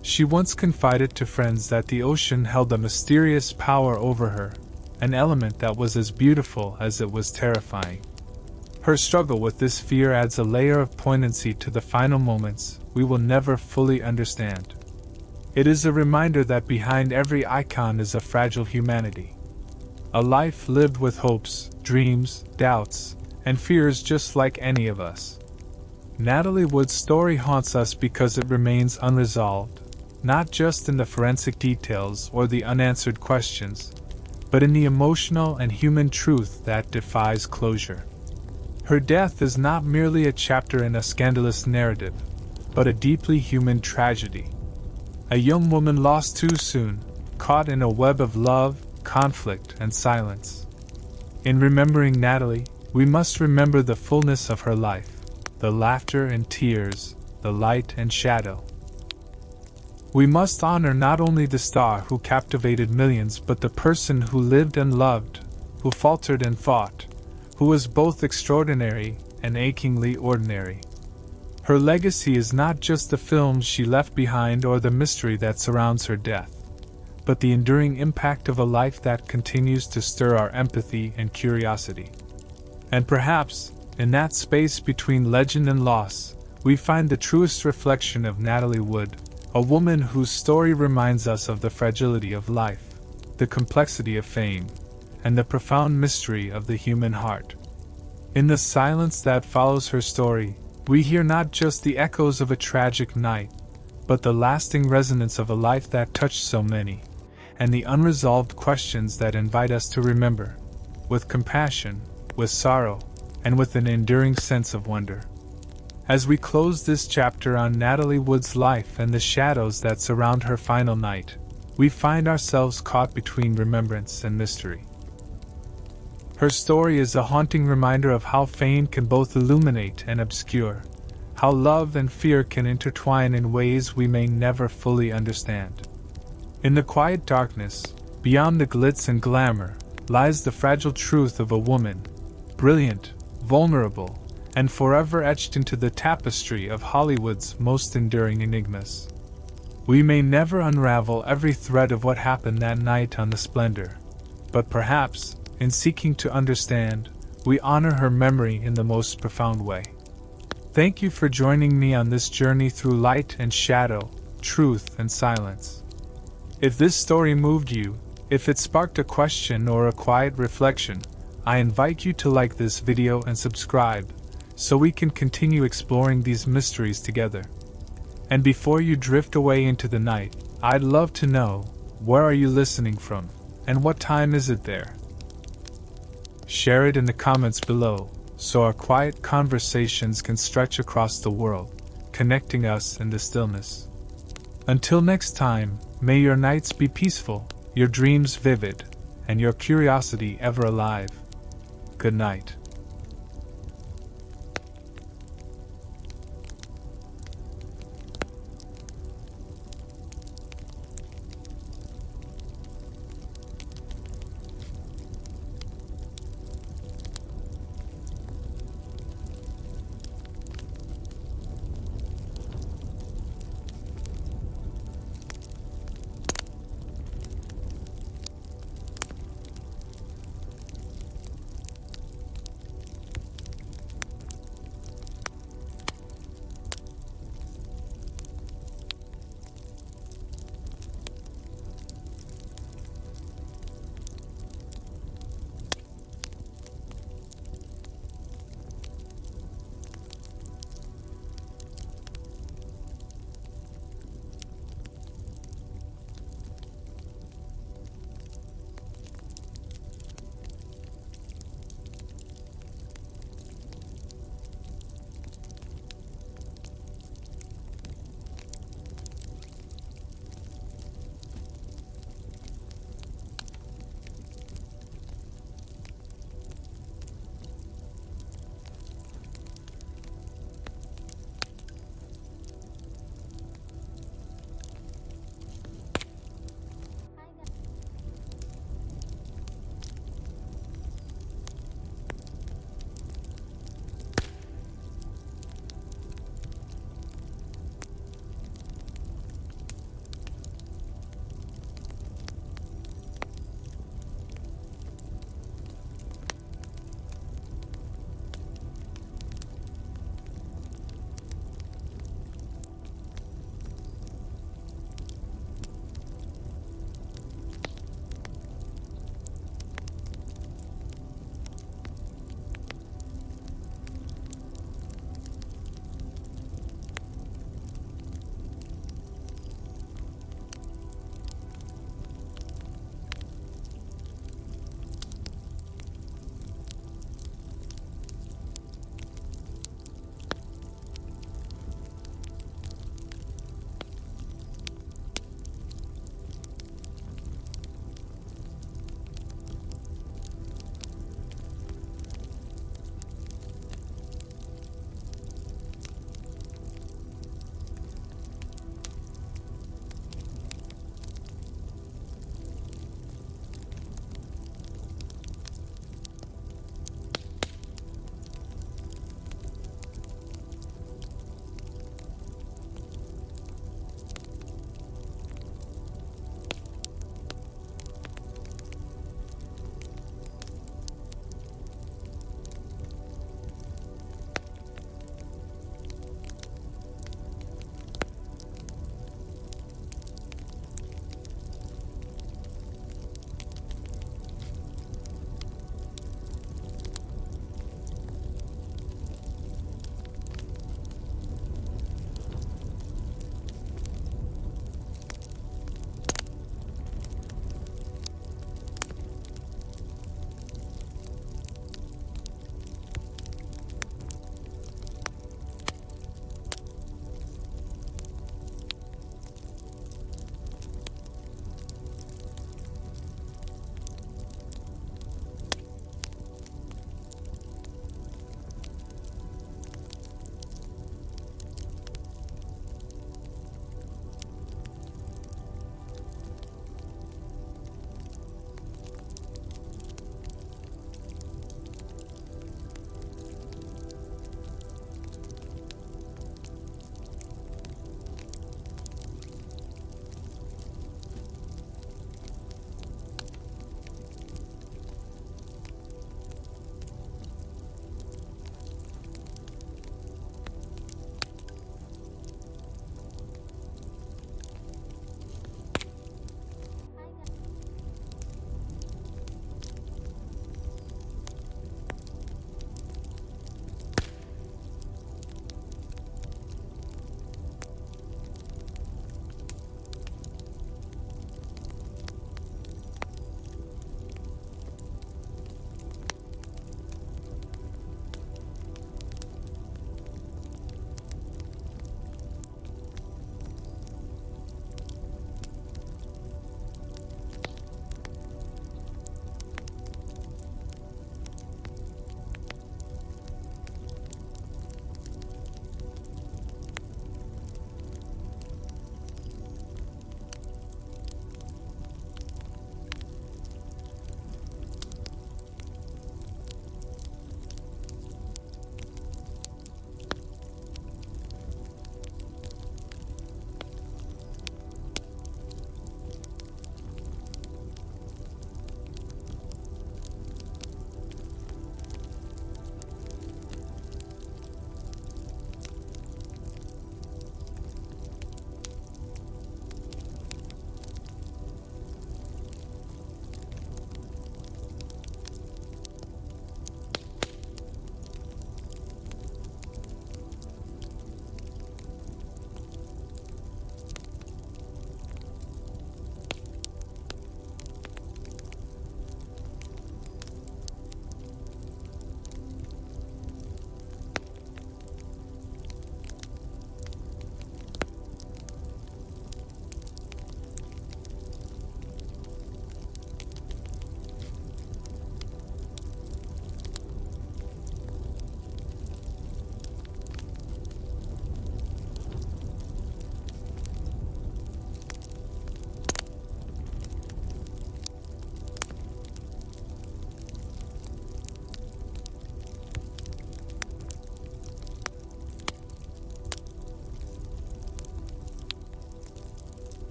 She once confided to friends that the ocean held a mysterious power over her, an element that was as beautiful as it was terrifying. Her struggle with this fear adds a layer of poignancy to the final moments we will never fully understand. It is a reminder that behind every icon is a fragile humanity. A life lived with hopes, dreams, doubts, and fears just like any of us. Natalie Wood's story haunts us because it remains unresolved, not just in the forensic details or the unanswered questions, but in the emotional and human truth that defies closure. Her death is not merely a chapter in a scandalous narrative, but a deeply human tragedy. A young woman lost too soon, caught in a web of love, conflict, and silence. In remembering Natalie, we must remember the fullness of her life, the laughter and tears, the light and shadow. We must honor not only the star who captivated millions but the person who lived and loved, who faltered and fought, who was both extraordinary and achingly ordinary. Her legacy is not just the films she left behind or the mystery that surrounds her death, but the enduring impact of a life that continues to stir our empathy and curiosity. And perhaps, in that space between legend and loss, we find the truest reflection of Natalie Wood, a woman whose story reminds us of the fragility of life, the complexity of fame, and the profound mystery of the human heart. In the silence that follows her story, we hear not just the echoes of a tragic night, but the lasting resonance of a life that touched so many, and the unresolved questions that invite us to remember, with compassion, with sorrow, and with an enduring sense of wonder. As we close this chapter on Natalie Wood's life and the shadows that surround her final night, we find ourselves caught between remembrance and mystery. Her story is a haunting reminder of how fame can both illuminate and obscure, how love and fear can intertwine in ways we may never fully understand. In the quiet darkness, beyond the glitz and glamour, lies the fragile truth of a woman, brilliant, vulnerable, and forever etched into the tapestry of Hollywood's most enduring enigmas. We may never unravel every thread of what happened that night on the Splendor, but perhaps, in seeking to understand, we honor her memory in the most profound way. Thank you for joining me on this journey through light and shadow, truth and silence. If this story moved you, if it sparked a question or a quiet reflection, I invite you to like this video and subscribe, so we can continue exploring these mysteries together. And before you drift away into the night, I'd love to know, where are you listening from, and what time is it there? Share it in the comments below, so our quiet conversations can stretch across the world, connecting us in the stillness. Until next time, may your nights be peaceful, your dreams vivid, and your curiosity ever alive. Good night.